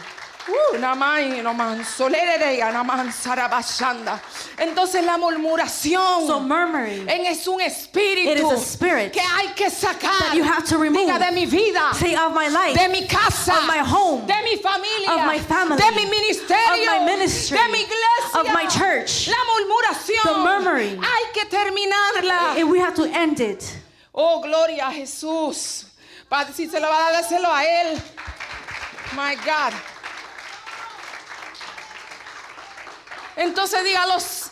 Entonces la murmuración So murmuring, es un it espíritu is a spirit que hay que sacar. that you have to remove. Diga, de mi vida, Say of my life, de mi casa, of my home, de mi familia, of my family, de mi ministerio, of my ministry, de mi iglesia, of my church. La murmuración The murmuring. hay que terminarla. and we have to end it. Oh, gloria a Jesús. Padre, si se lo va a dar, dáselo a Él. My God. Entonces diga, las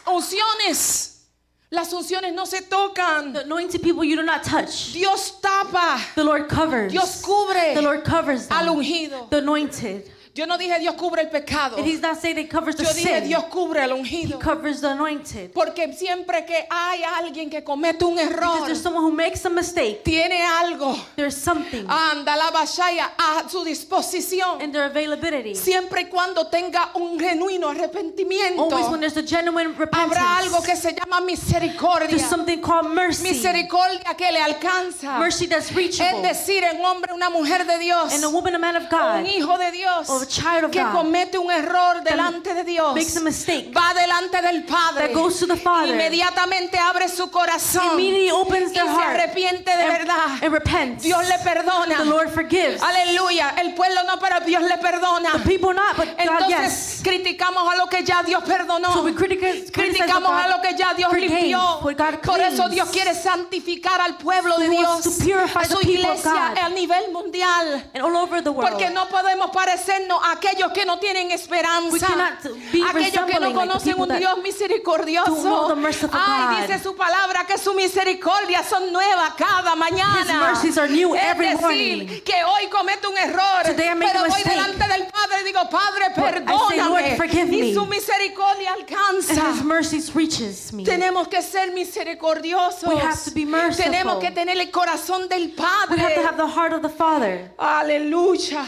unciones no se tocan. The anointed people you do not touch. Dios tapa, The Lord covers. Dios cubre The Lord covers al them. ungido. The anointed. Yo no dije Dios cubre el pecado. And he's not saying it covers the Yo dije sin. Dios cubre al He ungido. covers the anointed. Porque siempre que hay alguien que comete un Because error, there's someone who makes a mistake. tiene algo, There's something anda la bashaya a su disposición. in their availability. Siempre y cuando tenga un genuino arrepentimiento, Always when there's a genuine habrá algo que repentance. se llama misericordia. There's something called mercy. Misericordia que le alcanza. Mercy that's Es reachable. decir, un hombre, una mujer de Dios, And a woman, a man of un God, hijo de Dios, or a child of que God, comete un error delante de Dios, makes a mistake, va delante del Padre, that goes to the Father, inmediatamente abre su corazón immediately opens y their se heart arrepiente de verdad. and repents. Dios le perdona. The Lord forgives. Aleluya. El pueblo no, pero Dios le perdona. The people not, but God, Entonces yes. criticamos a lo que ya Dios perdonó. So we criticize Criticamos what a lo God que ya Dios forgave, limpió. what God Por eso cleansed. Dios quiere santificar al pueblo de He wants Dios, to purify a su the people of iglesia God. a nivel mundial. And all over the world. Porque no podemos parecernos a aquellos que no tienen We esperanza, cannot be aquellos que no resembling like the conocen people un that Dios don't know misericordioso. the merciful Ay, God. dice su palabra que su misericordia son nuevas cada mañana. His mercies are new every es decir, morning. que hoy cometo un error, Today I make pero a voy mistake. delante del Padre y digo, Padre, I say, perdóname. Lord, forgive Y me. su misericordia And alcanza. His mercies reaches me. Tenemos que ser misericordiosos. We have to be merciful. Tenemos que tener el corazón del We have to Padre. have the heart of the Father. Aleluya.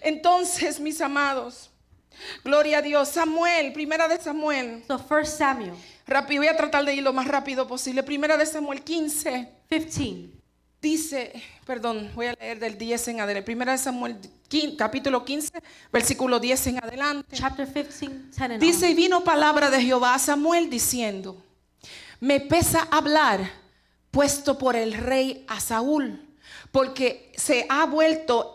Entonces, mis amados, gloria a Dios. Samuel, primera de Samuel. So 1 Samuel Rápido, voy a tratar de ir lo más rápido posible. Primera de Samuel 15. 15. Dice, perdón, voy a leer del 10 en adelante. Primera de Samuel, capítulo 15, versículo 10 en adelante. Chapter 15, 10 and Dice, on. y vino palabra de Jehová a Samuel diciendo, me pesa hablar, puesto por el rey a Saúl, porque se ha vuelto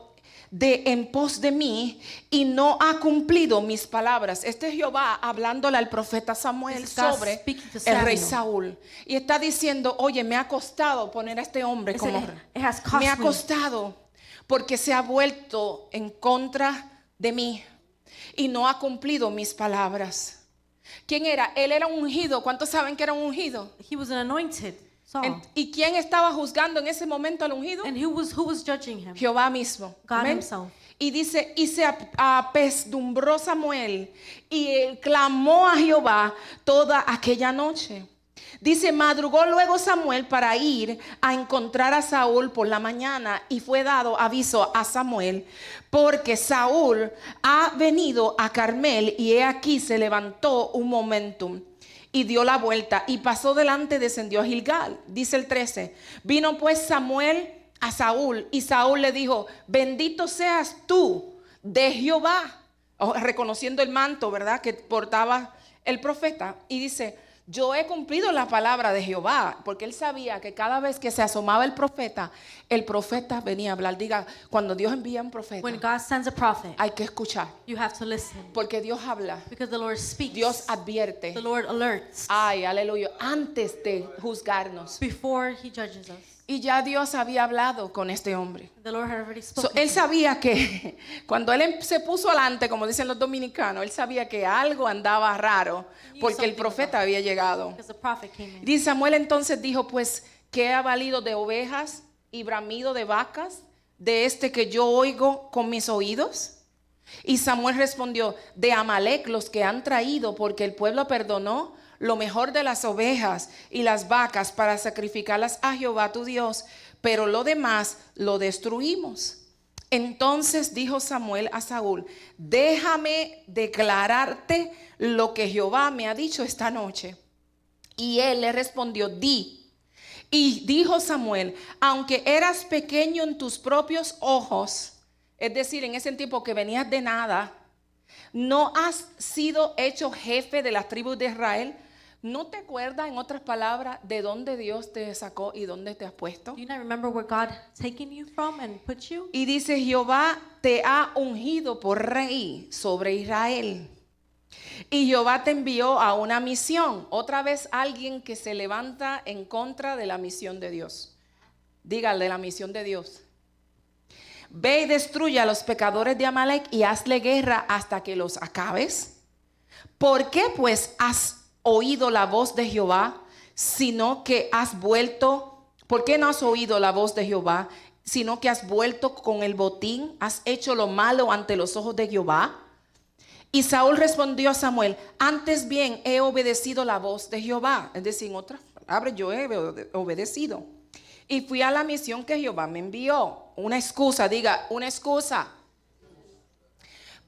en pos de mí y no ha cumplido mis palabras. Este es Jehová hablándole al profeta Samuel This is God sobre speaking to el rey Samuel. Saúl. Y está diciendo, oye, me ha costado poner a este hombre It como said, rey. it has cost Me ha me. costado porque se ha vuelto en contra de mí y no ha cumplido mis palabras. ¿Quién era? Él era un ungido. ¿Cuántos saben que era un ungido? He was an anointed Saul. ¿Y quién estaba juzgando en ese momento al ungido? And who was judging him? Jehová mismo. God Amén. himself. Y dice, y se apesadumbró Samuel y él clamó a Jehová toda aquella noche. Dice, madrugó luego Samuel para ir a encontrar a Saúl por la mañana y fue dado aviso a Samuel porque Saúl ha venido a Carmel y he aquí se levantó un momentum y dio la vuelta y pasó delante, descendió a Gilgal. Dice el 13, vino pues Samuel a Saúl y Saúl le dijo, bendito seas tú de Jehová, reconociendo el manto, ¿verdad?, que portaba el profeta, y dice, yo he cumplido la palabra de Jehová, porque él sabía que cada vez que se asomaba el profeta venía a hablar. Diga, cuando Dios envía un profeta, When God sends a prophet, hay que escuchar, you have to listen. porque Dios habla, Because the Lord speaks. Dios advierte. The Lord alerts Ay, aleluya, antes de juzgarnos. before He judges us. Y ya Dios había hablado con este hombre. The Lord had already So, spoken él to him. sabía que cuando él se puso adelante, como dicen los dominicanos, él sabía que algo andaba raro porque el profeta había llegado. Because the prophet came in. Y Samuel entonces dijo, pues, ¿qué ha valido de ovejas y bramido de vacas de este que yo oigo con mis oídos? Y Samuel respondió, de Amalec los que han traído, porque el pueblo perdonó lo mejor de las ovejas y las vacas para sacrificarlas a Jehová tu Dios, pero lo demás lo destruimos. Entonces dijo Samuel a Saúl, déjame declararte lo que Jehová me ha dicho esta noche. Y él le respondió, di. Y dijo Samuel, aunque eras pequeño en tus propios ojos, es decir, en ese tiempo que venías de nada, no has sido hecho jefe de las tribus de Israel. ¿No te acuerdas, en otras palabras, de dónde Dios te sacó y dónde te has puesto? Do you not remember where God taken you from and put you? Y dice, Jehová te ha ungido por rey sobre Israel. Y Jehová te envió a una misión. Otra vez alguien que se levanta en contra de la misión de Dios. Dígale, la misión de Dios. Ve y destruye a los pecadores de Amalec y hazle guerra hasta que los acabes. ¿Por qué pues has oído la voz de Jehová, sino que has vuelto? ¿Por qué no has oído la voz de Jehová, sino que has vuelto con el botín? ¿Has hecho lo malo ante los ojos de Jehová? Y Saúl respondió a Samuel, antes bien he obedecido la voz de Jehová. Es decir, en otras palabras, yo he obedecido. Y fui a la misión que Jehová me envió. Una excusa, diga, una excusa.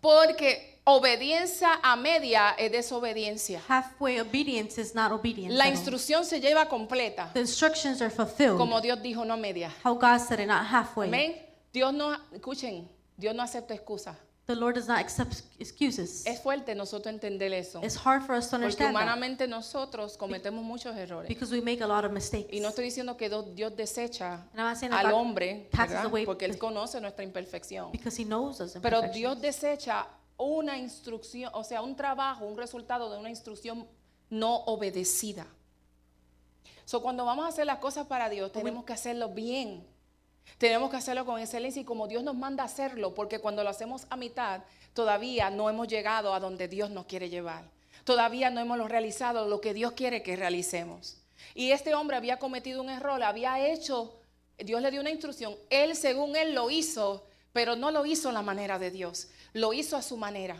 Porque obediencia a media es desobediencia. Halfway obedience is not obedience. La at all. instrucción se lleva completa. The instructions are fulfilled. Como Dios dijo, no media. How God said it, not halfway. Amén. Dios no, escuchen, Dios no acepta excusas. The Lord does not accept excuses. Es fuerte nosotros entender eso. It's hard for us to Porque understand that humanamente nosotros cometemos muchos errores. because we make a lot of mistakes. Y no estoy diciendo que Dios desecha And I'm not saying that al God hombre, passes ¿verdad? away Porque Él conoce nuestra imperfección. because He knows us. Pero imperfections. Dios desecha una instrucción, o sea, un trabajo, un resultado de una instrucción no obedecida. So, cuando vamos a hacer las cosas para Dios, tenemos que hacerlo bien. Tenemos que hacerlo con excelencia y como Dios nos manda a hacerlo, porque cuando lo hacemos a mitad, todavía no hemos llegado a donde Dios nos quiere llevar. Todavía no hemos realizado lo que Dios quiere que realicemos. Y este hombre había cometido un error, había hecho, Dios le dio una instrucción, él según él lo hizo, pero no lo hizo a la manera de Dios, lo hizo a su manera.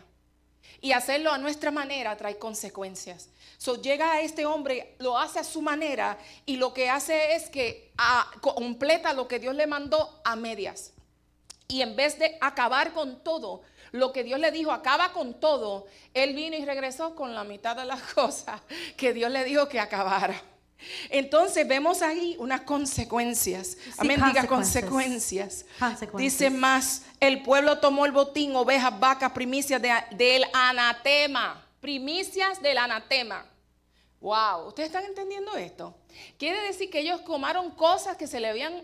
Y hacerlo a nuestra manera trae consecuencias. So, llega a este hombre, lo hace a su manera y lo que hace es que completa lo que Dios le mandó a medias. Y en vez de acabar con todo, lo que Dios le dijo, acaba con todo, él vino y regresó con la mitad de las cosas que Dios le dijo que acabara. Entonces vemos ahí unas consecuencias. Amén, diga consecuencias. Dice más, el pueblo tomó el botín, ovejas, vacas, primicias del anatema. Primicias del anatema. Wow, ¿ustedes están entendiendo esto? Quiere decir que ellos tomaron cosas que se le habían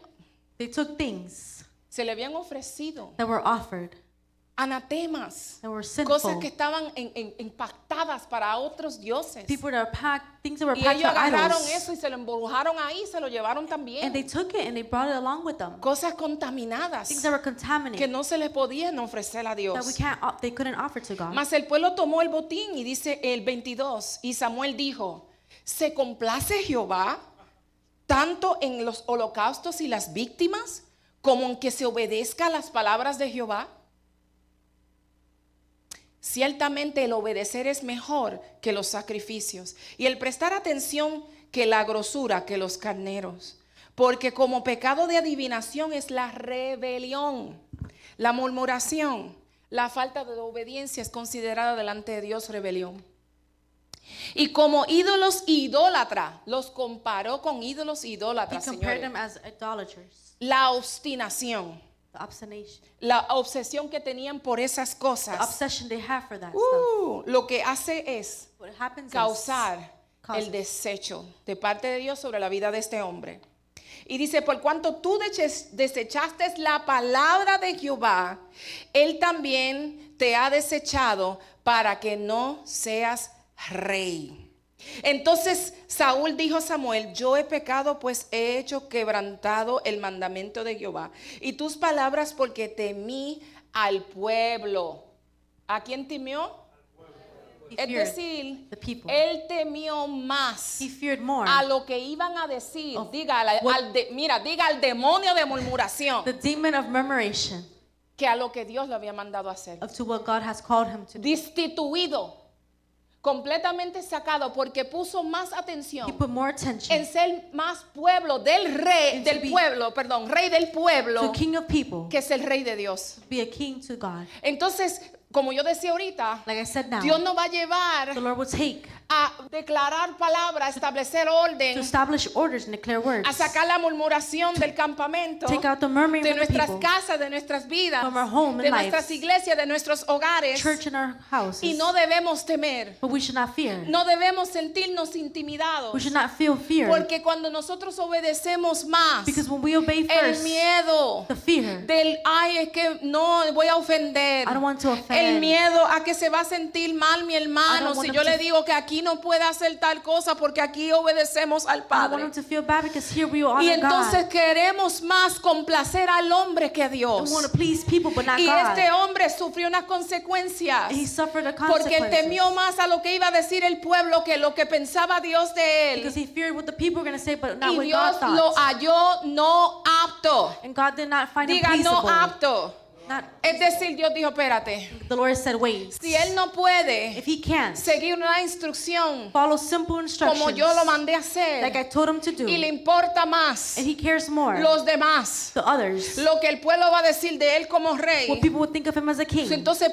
ofrecido. That were offered. Anatemas. That were sinful. Cosas que estaban impactadas para otros dioses. People that are packed, things that were Y packed ellos to agarraron idols. eso y se lo embrujaron ahí, se lo llevaron And también. they took it and they brought it along with them. Cosas contaminadas Things that were contaminated. que no se les podían ofrecer a That Dios. they couldn't offer to God. Mas el pueblo tomó el botín y dice el 22, y Samuel dijo, ¿se complace Jehová tanto en los holocaustos y las víctimas como en que se obedezca a las palabras de Jehová? Ciertamente el obedecer es mejor que los sacrificios y el prestar atención que la grosura, que los carneros. Porque como pecado de adivinación es la rebelión, la murmuración, la falta de obediencia es considerada delante de Dios rebelión. Y como ídolos idólatras, los comparó con ídolos He idólatras, compared señores. them as idolaters. La obstinación, The obstination. la obsesión que tenían por esas The cosas. obsession they have for that stuff. Lo que hace es What happens causar causes el desecho de parte de Dios sobre la vida de este hombre. Y dice, por cuanto tú desechaste la palabra de Jehová, Él también te ha desechado para que no seas rey. Entonces Saúl dijo a Samuel: yo he pecado, pues he hecho quebrantado el mandamiento de Jehová y tus palabras, porque temí al pueblo. ¿A quién temió? Es decir, él temió más a lo que iban a decir. Diga al demonio de murmuración, the demon of murmuration, que a lo que Dios le había mandado a hacer. to what God has called him to do. Destituido, completamente sacado, porque puso más atención He put more attention en ser más pueblo del rey del pueblo, rey del pueblo, to king of people, que es el rey de Dios. to be a king to God. Entonces, como yo decía ahorita, Like I said now, Dios nos va a llevar the Lord will take a declarar palabras, a establecer to orden, establish orders and declare words, a sacar la murmuración del campamento, take out the murmuring de from the nuestras people, casas, de nuestras vidas, from our home de and nuestras lives, iglesias, de nuestros hogares. church in our houses. Y no debemos temer, But we should not fear. no debemos sentirnos intimidados, We should not feel fear. porque cuando nosotros obedecemos más, Because when we obey el first, miedo the fear, del ay, es que no voy a ofender, I don't want to el offend. miedo a que se va a sentir mal mi I hermano don't want si him yo to- le digo que aquí no puede hacer tal cosa porque aquí obedecemos al I don't want Padre. them to feel bad because here we Y honor entonces God. queremos más complacer al hombre que a We Dios. want to please people, but not Y God. este hombre sufrió unas consecuencias He suffered the porque él consequences. temió más a lo que iba a decir el pueblo que lo que pensaba Dios de Because él. he feared what the people were going to say, but not Y what Dios God lo thought. halló no apto. And God did not find him Diga no peaceable. apto. Not, Es decir, Dios dijo, espérate, the Lord said, wait. si él no puede If he can't seguir una instrucción follow simple instructions como yo lo mandé a hacer like I told him to do, y le importa más and he cares more, los demás, the others, lo que el pueblo va a decir de él como rey, what people would think of him as a king. entonces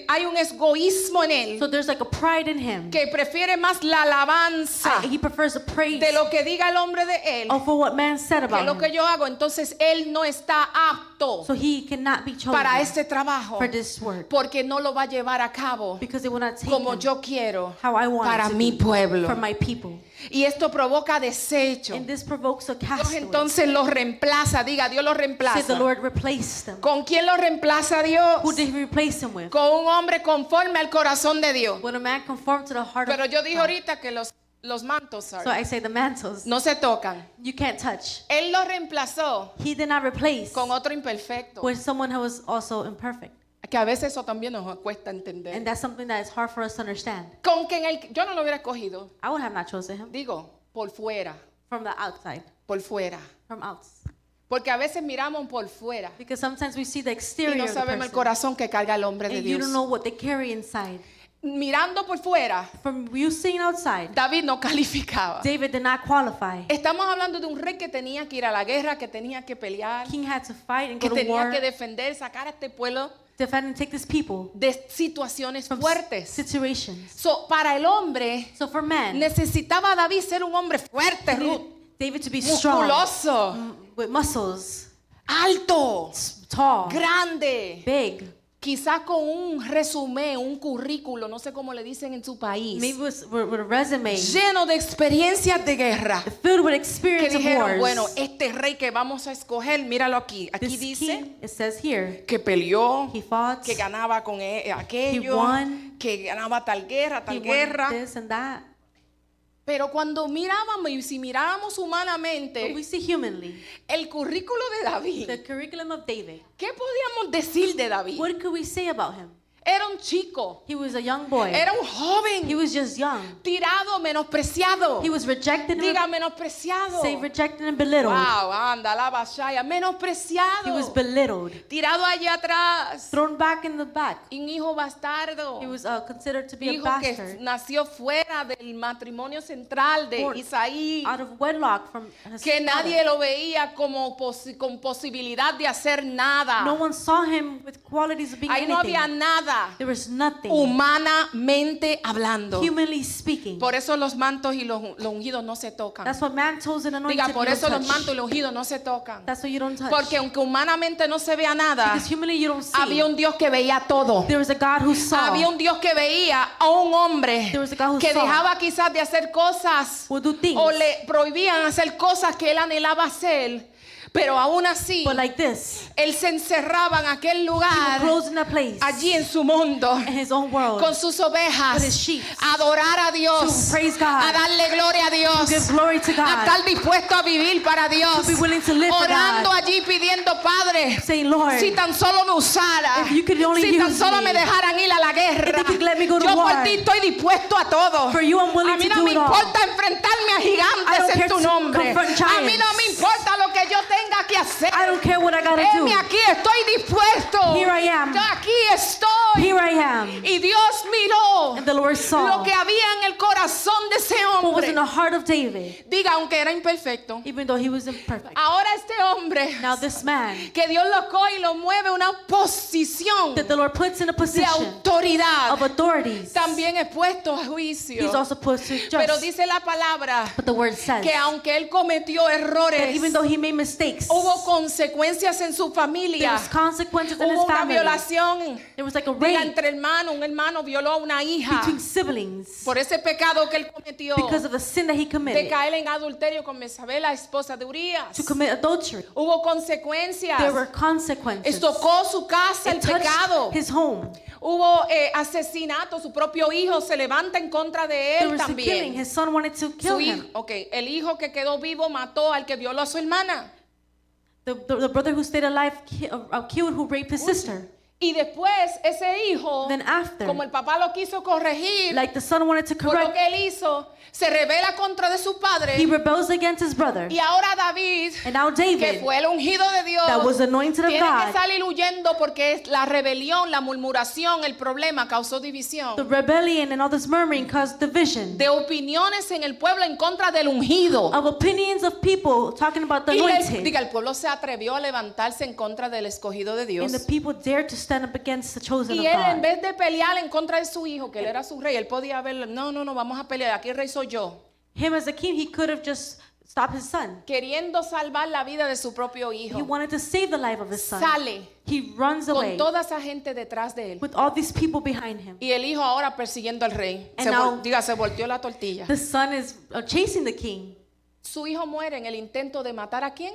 hay un egoísmo en él So there's like a pride in him. que prefiere más la alabanza He prefers the praise de lo que diga el hombre de él of what man said que about lo que him. yo hago. Entonces él no está apto So he cannot be chosen para este trabajo for this work porque no lo va a llevar a cabo because it will not take como him yo quiero how I want para it to mi be pueblo. for my people. Y esto provoca desecho. And this provokes a Dios castaway. entonces los reemplaza. Diga, Dios los Said the reemplaza. Lord replaced them. ¿Con quién los reemplaza Dios? Who did he replace him with? Con un hombre conforme al corazón de Dios. When a man conformed to the heart Pero of yo dije God. ahorita que los mantos So I say the mantles, no se tocan. you can't touch. Él los reemplazó He did not replace con otro imperfecto. with someone who was also imperfect. Que a veces eso también nos cuesta entender. And that's something that is hard for us to understand. Con quien yo no lo hubiera escogido. I would have not chosen him Digo, por fuera, from the outside, por fuera. from outs. Porque a veces miramos por fuera Because sometimes we see the y exterior no of the sabemos el person, corazón que carga el hombre de and you Dios. don't know what they carry inside. Mirando por fuera, From you seeing outside, David no calificaba. David did not qualify. Estamos hablando de un rey que tenía que ir a la guerra, que tenía que pelear, King had to fight and que go to tenía war, que defender, sacar a este pueblo defend and take these people de situaciones from fuertes. situations. So, para el hombre, So for men, necesitaba David ser un hombre fuerte, he needed David to be strong, musculoso, with muscles, alto, tall, grande, big, quizás con un resumen, un currículo, no sé cómo le dicen en su país, maybe with a resume, lleno de experiencias de guerra. filled with Que experience of dijeron, wars. bueno, este rey que vamos a escoger, míralo aquí. Aquí This dice king, it says here, que peleó, he fought, que ganaba con aquello, won, que ganaba tal guerra, he tal won guerra. this and that. Pero cuando mirábamos y si mirábamos But humanamente we see humanly, el currículo de David, the curriculum of David. ¿qué podíamos decir de David? What could we say about him? Era un chico, He was a young boy. era un He joven, was just young. tirado, menospreciado. He was rejected and Diga menospreciado. say rejected and belittled. Wow, anda, la bashaya, menospreciado. He was belittled, Tirado allá atrás. thrown back in the back. Un hijo bastardo. He was considered to be a Hijo que bastard, nació fuera del matrimonio central de Born Isaí. out of wedlock from his Que father. nadie lo veía como con posibilidad de hacer nada. No one saw him with qualities of being Ahí no anything. había nada, There was nothing, humanamente hablando. humanly speaking. Por eso los mantos y los ungidos no se tocan. That's what mantles and anointed Diga, por you eso don't los touch. mantos y los ungidos no se tocan. That's why you don't touch. Porque aunque humanamente no se vea nada, Because humanly you don't see. había un Dios que veía todo. There was a God who saw. Había un Dios que veía a un hombre There was a God who que saw. dejaba quizás de hacer cosas Would do things. o le prohibían hacer cosas que él anhelaba hacer Pero aún así, But like this, él se encerraba en aquel he lugar, was closed in that place, allí en su mundo, in his own world, con sus ovejas, with his sheep, a adorar a Dios, to praise God, a darle gloria a to Dios, give glory to a God, estar dispuesto a vivir para Dios, to be willing to live for orando God, allí pidiendo, Padre, saying, Lord, si tan solo me usara, if you could only si tan use solo me, me dejaran ir a la guerra, if they could let me go to yo por war, ti estoy dispuesto a todo. for you I'm willing A mí to no do me it all. importa enfrentarme a I don't gigantes en care tu to nombre. confront A mí no giants. me importa lo que yo tenga que hacer. I don't care what I gotta do. Heme aquí, estoy dispuesto. Here I am. Yo aquí estoy. Here I am. Y Dios miró And the Lord saw lo que había en el corazón de ese what was in hombre. the heart of David, Diga, aunque era imperfecto. even though he was imperfect. Ahora este hombre, Now this man que Dios lo coge y lo mueve a una posición that the Lord puts in a de position autoridad, of authorities, también es puesto a juicio. he's also put to Pero judge. dice la palabra But the word says que aunque él cometió that errores, even though he made mistakes, hubo consecuencias en su there familia. was consequences in Hubo his una family. violación, There was like a diga, rape entre hermanos. Un hermano violó a una hija between siblings por ese pecado que él cometió because of the sin that he de committed caer en adulterio con Mezabel, la esposa de Urías. to commit adultery. Hubo consecuencias. There were consequences. Tocó su casa el It touched pecado. his home. Hubo asesinato. Su propio hijo se levanta en contra de There él was a killing. también. His son wanted to kill Su hijo, him. okay, el hijo que quedó vivo mató al que violó a su hermana. The brother who stayed alive killed who raped his sister. Y después ese hijo, Then after, como el papá lo quiso corregir, like the son wanted to por lo correct, que él hizo, se rebela contra de su padre. he rebels against his brother. Y ahora David, And now que David, fue el ungido de Dios, that was anointed of tiene que God, salir huyendo porque es la rebelión, la murmuración, el problema causó división the rebellion and all this murmuring caused division de opiniones en el pueblo en contra del ungido. of opinions of people talking about the Y anointed. diga, el pueblo se atrevió a levantarse en contra del escogido de Dios. And the people dared to stand up against the chosen Y of él, en God. vez de pelear en contra de su hijo, que él era su rey, él podía haber, no, vamos a pelear, aquí el rey soy yo. Him as a king, he could have just stopped his son. Queriendo salvar la vida de su propio He hijo. wanted to save the life of his son. Sale He runs con away toda esa gente detrás de él. with all these people behind him. Y el hijo ahora persiguiendo al rey. And now- Diga, se volteó la tortilla. The son is chasing the king. Su hijo muere en el intento de matar a quién?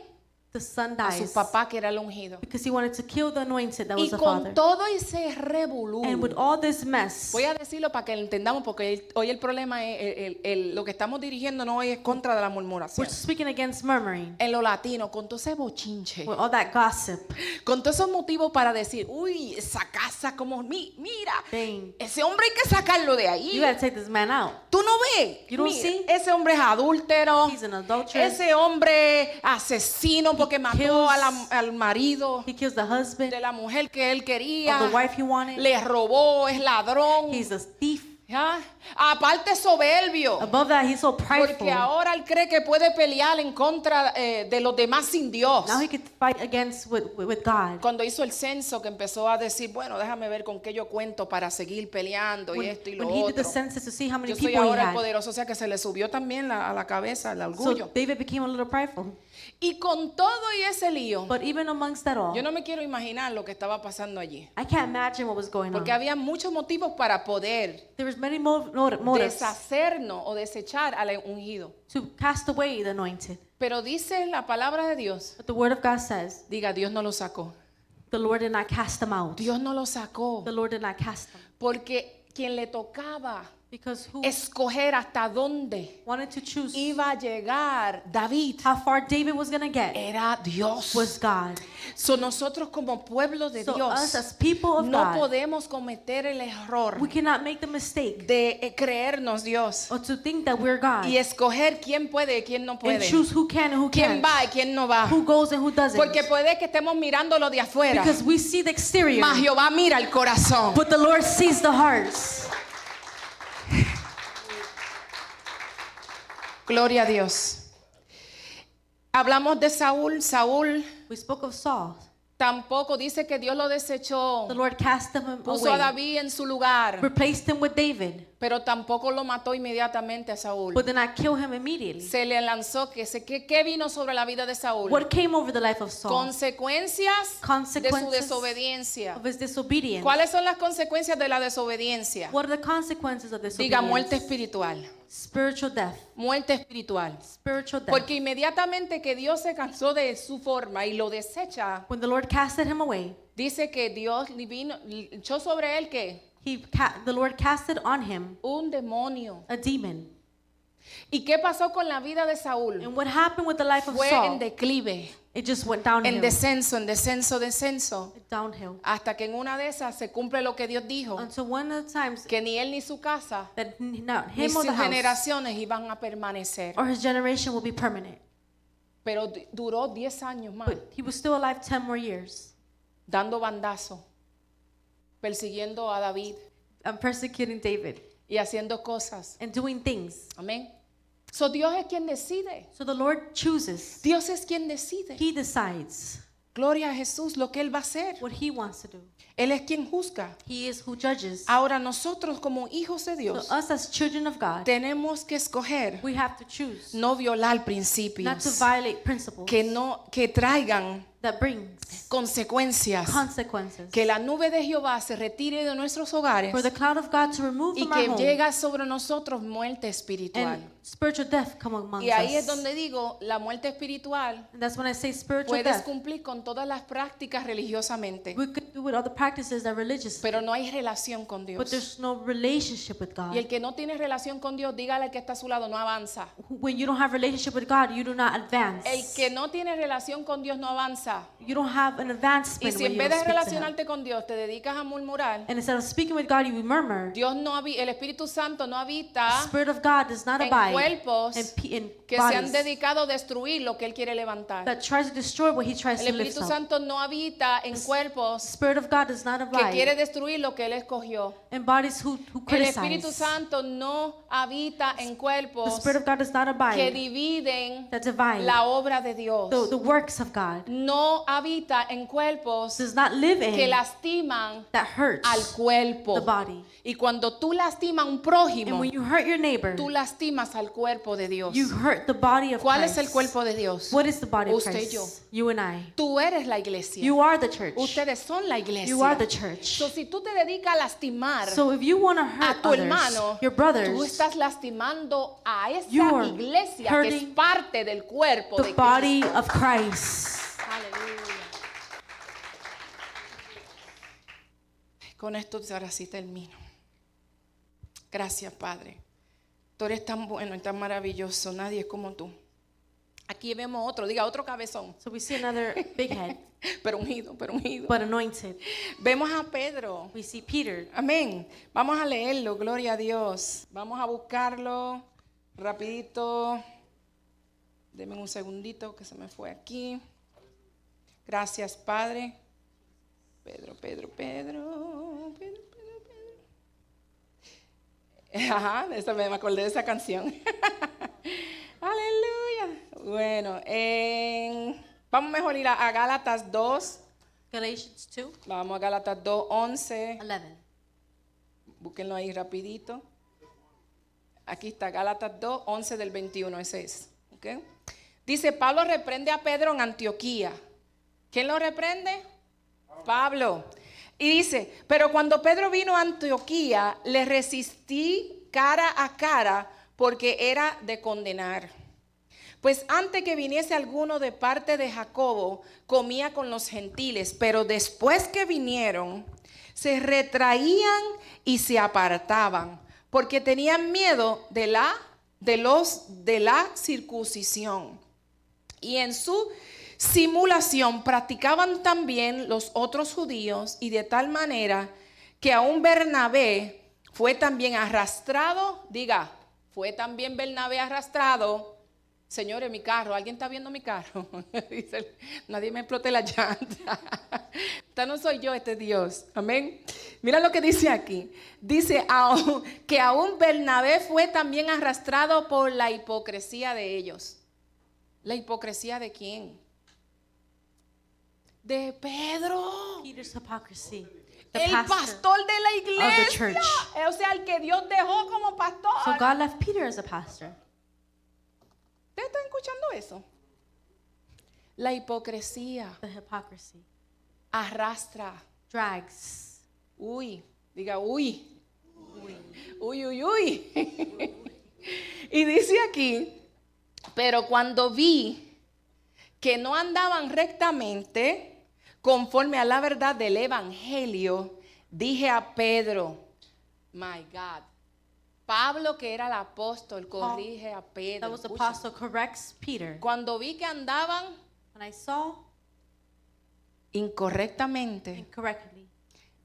The son A su dies papá, que era el ungido. because he wanted to kill the anointed that Y was the con father. todo ese revolú, And with all this mess, voy a decirlo para que lo entendamos, porque hoy el problema es lo que estamos dirigiendo no hoy es contra de la murmuración. we're speaking against murmuring, En lo latino, con todo ese bochinche, with all that gossip. con todos esos motivos para decir, uy, esa casa como, mira, Dang. ese hombre hay que sacarlo de You ahí. gotta take this man out. Tú no ves. You don't Mira, see? ese hombre es adúltero. He's an adulteress. Ese hombre asesino porque mató kills- al marido He kills the husband de la mujer que él quería. of the wife he wanted. Le robó, es ladrón. He's a thief. ¿Ya? Aparte soberbio. Above that, he's so prideful. Porque ahora él cree que puede pelear en contra de los demás sin Dios. Now he could fight against with God. Cuando hizo el censo, que empezó a decir, bueno, déjame ver con qué yo cuento para seguir peleando y esto y lo When he did the otro. census to see how many Yo soy people he ahora el had. poderoso, o sea que se le subió también a la cabeza el So orgullo. David became a little prideful. Y con todo y ese lío, But even amongst that all, yo no me quiero imaginar lo que estaba pasando allí. I can't imagine what was going on. Porque había muchos motivos para poder There was many motives deshacernos o desechar al ungido. to cast away the anointed. Pero dice la palabra de Dios, But the word of God says, diga, Dios no lo sacó. the Lord did not cast them out. Dios no lo sacó. The Lord did not cast them. Porque quien le tocaba Because who escoger hasta dónde wanted to choose iba a llegar David how far David was going to get era Dios. was God. So nosotros como pueblo de So us Dios as people of no God, podemos cometer el error we cannot make the mistake de creernos Dios or to think that we're God y escoger quién puede y quién no and puede, choose who can and who quién can't, va y quién no va, who goes and who doesn't. porque puede que estemos mirando lo de afuera, Because we see the exterior, mas Jehová mira el corazón. but the Lord sees the hearts. Gloria a Dios. Hablamos de Saúl. Saúl We spoke of Saul. tampoco dice que Dios lo desechó, The Lord cast him puso a away, David en su lugar, replaced him with David, pero tampoco lo mató inmediatamente a Saúl. but did not kill him immediately. Se le lanzó ¿qué vino sobre la vida de Saúl? What came over the life of Saul? Consecuencias de su Consequences desobediencia. of his disobedience. ¿Cuáles son las consecuencias de la desobediencia? What are the consequences of Diga, muerte disobedience? espiritual. Spiritual death. Muerte espiritual. Spiritual death. Porque inmediatamente que Dios se cansó de su forma y lo desecha, When the Lord casted him away, dice que Dios vino, echó sobre él ¿qué? the Lord casted on him Un demonio. a demon. ¿Y qué pasó con la vida de Saúl? And what happened with the life of Fue en Saul? declive, It just went downhill. en descenso, Downhill. hasta que en una de esas se cumple lo que Dios dijo, Until one of the times que ni él ni su casa, that not ni him or sus the house generaciones iban a permanecer. or his generation will be permanent. Pero duró 10 años más, But he was still alive 10 more years. dando bandazo, persiguiendo a David I'm persecuting David y haciendo cosas. and doing things. Amén. So Dios es quien decide. So the Lord chooses. Dios es quien decide. He decides Gloria a Jesús, lo que Él va a hacer. what he wants to do. Él es quien juzga. He is who judges. Ahora nosotros como hijos de So Dios us as children of God, tenemos que escoger we have to choose no violar not to principios violate principles que traigan that brings consecuencias. consequences. Que la nube de Jehová se retire de nuestros hogares For the cloud of God to remove y from our que home llega sobre nosotros muerte espiritual. and spiritual death come among Y ahí es us. donde digo, la muerte espiritual And that's when I say spiritual puedes death. cumplir con todas las prácticas religiosamente, We could do with other practices that are religious, pero no hay relación con but Dios. there's no relationship with God. Y el que no tiene relación con Dios, dígale al que está a su lado, no avanza. When you don't have relationship with God, you do not advance. El que no tiene relación con Dios no avanza. You don't have an Y advancement si when en you vez de don't speak to Him. relacionarte con Dios te dedicas a murmurar, And instead of speaking with God, you murmur. Dios no el Espíritu Santo no The habita Spirit of God does not en abide cuerpos in que se han bodies dedicado a destruir lo que Él quiere levantar. that tries to destroy what He tries El to lift Espíritu up. Santo no habita en The cuerpos Spirit of God does not que quiere abide destruir lo que Él escogió. in bodies who El Espíritu criticize. Santo no habita en The cuerpos Spirit of God does not que abide dividen that divide la obra de Dios. the works of God. No habita en cuerpos Does not live que in lastiman that hurts al cuerpo. the body. Y cuando tú lastimas a un And prójimo, when you hurt your neighbor, tú lastimas al cuerpo de Dios. you hurt the body of ¿Cuál Christ. es el cuerpo de Dios? What is the body of Usted y Christ? yo. You and I. Tú eres la iglesia. You are the church. Ustedes son la iglesia. You are the church. So, si tú te dedicas a lastimar So if you want to a hurt tu others, hermano, your tú brothers, estás lastimando a esa You are iglesia que es hurting parte del cuerpo the de body Cristo. of Christ. Aleluya. Con esto ahora sí termino. Gracias, Padre. Tú eres tan bueno y tan maravilloso. Nadie es como tú. Aquí vemos otro, diga otro cabezón, So we see another big head, pero ungido, pero ungido. but anointed. Vemos a Pedro. We see Peter. Amén. Vamos a leerlo, gloria a Dios. Vamos a buscarlo rapidito. Denme un segundito que se me fue aquí. Gracias, Padre. Pedro. Ajá, me acordé de esa canción. Aleluya. Bueno, vamos mejor ir a Gálatas 2. Galatians 2, Vamos a Gálatas 2, 11. 11. Búsquenlo ahí rapidito. Aquí está, Gálatas 2, 11 del 21, ese es. ¿Okay? Dice, Pablo reprende a Pedro en Antioquía. ¿Quién lo reprende? Pablo. Y dice, pero cuando Pedro vino a Antioquía, le resistí cara a cara porque era de condenar. Pues antes que viniese alguno de parte de Jacobo, comía con los gentiles, pero después que vinieron, se retraían y se apartaban, porque tenían miedo de la circuncisión. Y en su simulación practicaban también los otros judíos, y de tal manera que aún Bernabé fue también arrastrado, diga, fue también Bernabé arrastrado. Señores, mi carro, ¿alguien está viendo mi carro? Dice, nadie me explote la llanta. Esta no soy yo, este es Dios. Amén. Mira lo que dice aquí. Dice que aún Bernabé fue también arrastrado por la hipocresía de ellos. ¿La hipocresía de quién? De Pedro. Peter's hypocrisy. The El pastor. pastor de la the iglesia. church. O sea, el que Dios dejó como pastor. So God left Peter as a pastor. ¿Ustedes están escuchando eso? La hipocresía The hypocrisy arrastra. drags. Uy, diga uy. Uy. Y dice aquí, pero cuando vi que no andaban rectamente conforme a la verdad del evangelio, dije a Pedro, my God, Pablo, que era el apóstol, corrige a That Pedro. was the Escucha. apostle, corrects Peter. Cuando vi que andaban When I saw incorrectamente, incorrectly,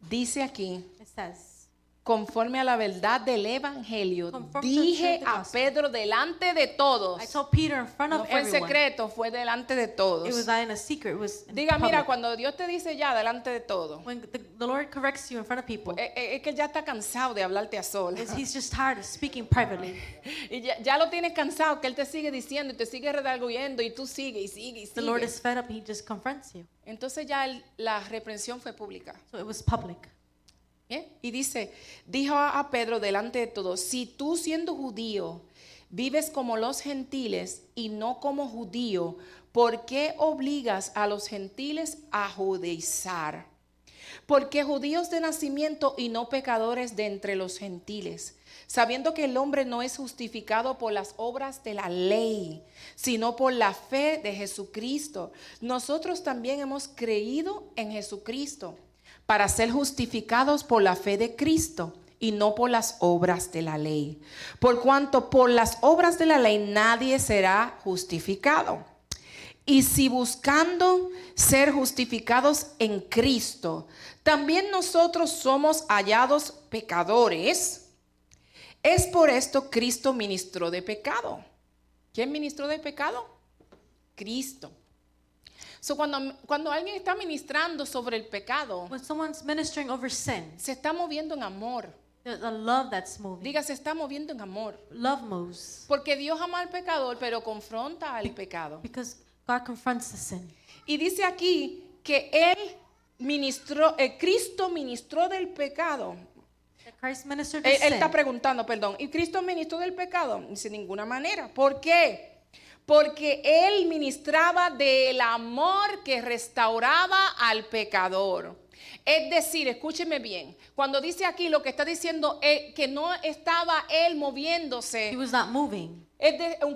dice aquí, it says, conforme a la verdad del evangelio, Conforme dije to the a gospel. Pedro delante de todos. I told Peter in front No of fue en everyone. secreto, fue delante de It was todos. not in a secret, it was in Diga, mira, public. cuando Dios te dice ya delante de todos, When the Lord corrects you in front of people, es que ya está cansado de hablarte a solas. he's just tired of speaking privately. Y ya lo tienes cansado, que Él te sigue diciendo y te sigue redarguyendo y tú sigues y sigues y The Lord sigues. is fed up, he just confronts you. Entonces ya la reprensión fue pública. So it was public. Bien. Y dijo a Pedro delante de todos, si tú siendo judío vives como los gentiles y no como judío, ¿por qué obligas a los gentiles a judaizar? Porque judíos de nacimiento y no pecadores de entre los gentiles, sabiendo que el hombre no es justificado por las obras de la ley, sino por la fe de Jesucristo. Nosotros también hemos creído en Jesucristo para ser justificados por la fe de Cristo y no por las obras de la ley. Por cuanto por las obras de la ley nadie será justificado. Y si buscando ser justificados en Cristo, también nosotros somos hallados pecadores, es por esto Cristo ministró de pecado. ¿Quién ministró de pecado? Cristo. So, cuando alguien está ministrando sobre el pecado, When someone's ministering over sin, se está moviendo en amor. there's a love that's moving. Diga, se está moviendo en amor. Love moves. Porque Dios ama al pecador, pero confronta al pecado. Because God confronts the sin. Y dice aquí que Cristo ministró del pecado. That Christ ministered Él the sin. está preguntando, perdón. ¿Y Cristo ministró del pecado? Dice, de ninguna manera. ¿Por qué? Porque Él ministraba del amor que restauraba al pecador. Es decir, escúcheme bien, cuando dice aquí lo que está diciendo es que no estaba Él He moviéndose was not moving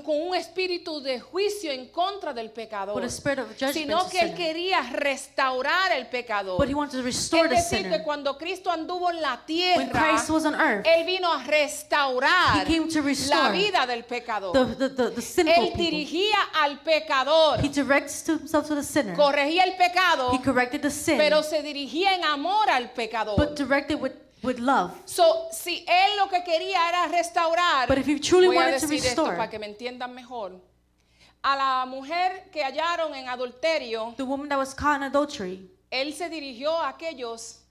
con un espíritu de juicio en contra del pecador, with a spirit of judgment sino to que Él sinner. quería restaurar el pecador. But he wanted to restore Es the decir, sinner. que cuando Cristo anduvo en la When tierra, Christ was on earth, Él vino a restaurar He came to restore la vida del pecador. the sinful Él people. dirigía al pecador, He directs himself to the sinner. corregía el pecado, He corrected the sin, pero se dirigía en amor al pecador. but directed with love. So, si Él lo que quería era restaurar, But if he truly voy a wanted to decir esto restore, para que me entiendan mejor. A la mujer que hallaron en adulterio, the woman that was caught in adultery, Él se dirigió a aquellos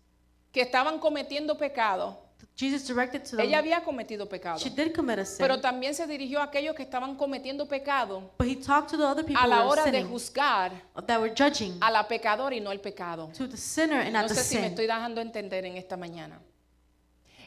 que estaban cometiendo pecado. Jesus directed to Ella them. había cometido pecado, She did commit a sin, pero también se dirigió a aquellos que estaban cometiendo pecado but he talked to the other people a who la were hora de sinning, juzgar that were judging a la pecadora y no el pecado. to the sinner and No not the sé si me sin. estoy dejando entender en esta mañana.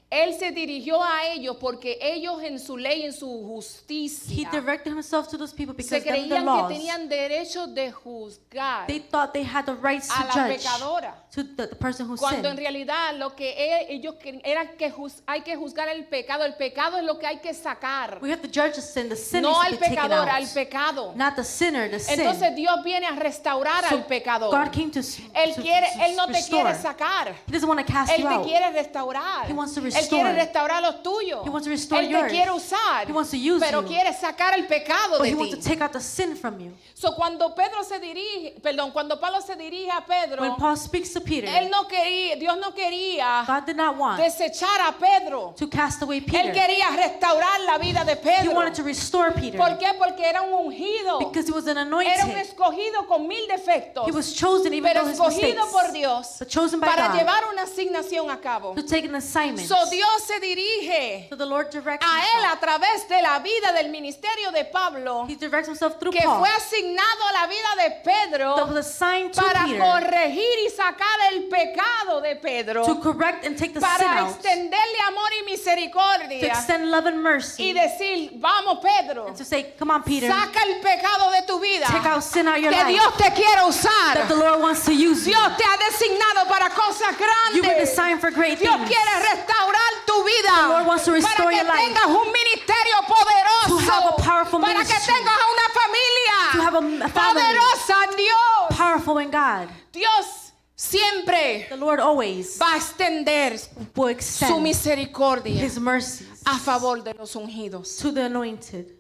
Él se dirigió a ellos porque ellos en su ley, en su He justicia, directed himself to those people se because them, the creían que laws, tenían derecho de juzgar they thought they had the rights a to la judge pecadora, to the person who cuando en sinned. realidad lo que ellos era que hay que juzgar el pecado. El pecado es lo que hay que sacar, We have to judge the sin. The sin no needs al to be taken pecador, out, al pecado. not the sinner, the sin. Entonces Dios viene a restaurar So al pecador. God came to Él no te restore. quiere sacar. He doesn't want to cast Él you te out. quiere restaurar. He wants to Él quiere restore. restaurar los tuyos. He wants to restore Él te yours. quiere usar. He wants to use pero you. quiere sacar el pecado But de he wants to ti. take out the sin from you. So, cuando Pablo se dirige a Pedro, When Paul speaks to Peter, Dios no quería God did not want desechar a Pedro. to cast away Él Peter. quería restaurar la vida de He Pedro. wanted to restore Peter ¿Por qué? Porque era un ungido. because he was an Era un anointed. escogido con 1000 defectos. He was chosen even Pero though his escogido mistakes, por Dios but chosen by para God llevar una asignación a cabo. to take an assignment. So Dios se dirige So the Lord directs a él himself. a través de la vida del ministerio de Pablo, He directs himself through que Paul fue asignado a la vida de that Pedro was assigned to para Peter corregir y sacar el pecado de Pedro, to correct and take the sin para out, extenderle amor y to misericordia extend love and mercy, y decir, vamos Pedro, and to say, come on, Peter, saca el pecado de tu vida, take out sin out of your que life, Dios te quiere usar. that the Lord wants to use you. Dios te ha designado para cosas You've been grandes. assigned for great Dios things. quiere restaurar tu vida The Lord wants to restore para que your life. tengas un ministerio To poderoso poderoso, have a powerful para que ministry. tengas una To have familia a family. poderosa en Dios. Powerful in God. Dios siempre The Lord always va a extender will su extend misericordia His mercies a favor de los ungidos. to the anointed.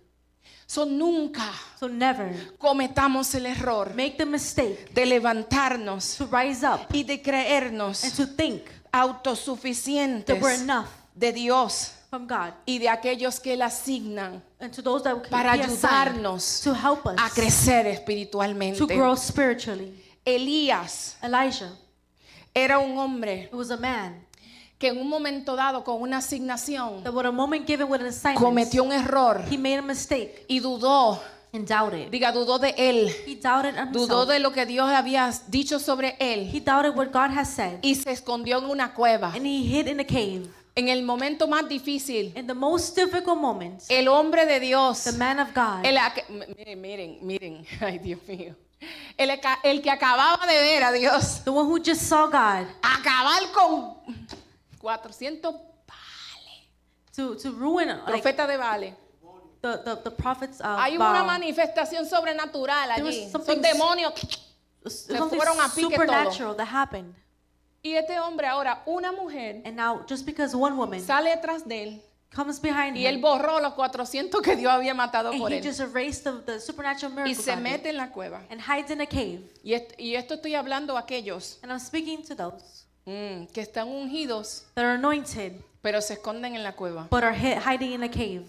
So, nunca So never cometamos el error make the mistake de levantarnos to rise up y de creernos and to think autosuficientes that we're enough de Dios from God, y de aquellos que Él asignan and to those that para He assigned ayudarnos to help us a crecer to espiritualmente. grow spiritually. Elías Elijah, era un hombre it was a man que en un momento dado con una asignación that, with a moment given with an assignment, cometió un error he made a mistake y dudó, and doubted. dudó de él, He doubted on dudó himself. de lo que Dios había dicho sobre él He doubted what God has said, y se escondió en una cueva. and he hid in a cave. En el momento más difícil, In the most difficult moments, el hombre de Dios, the man of God, miren, ay Dios mío, el que acababa de ver a Dios, the one who just saw God, acabar con 400 to ruin like profetas de Baal. the prophets of Hay una Baal. manifestación sobrenatural There was allí. something Son demonios. Something fueron a pique supernatural that happened. Y este hombre ahora, una mujer, And now, just because one woman sale detrás de él comes behind y él him, borró los 400 que Dios había matado and por he él. just erased the supernatural Y miracle se God did, mete en la cueva. and hides in a cave. Y esto estoy hablando a aquellos And I'm speaking to those que están ungidos, that are anointed pero se esconden en la cueva. but are hiding in a cave.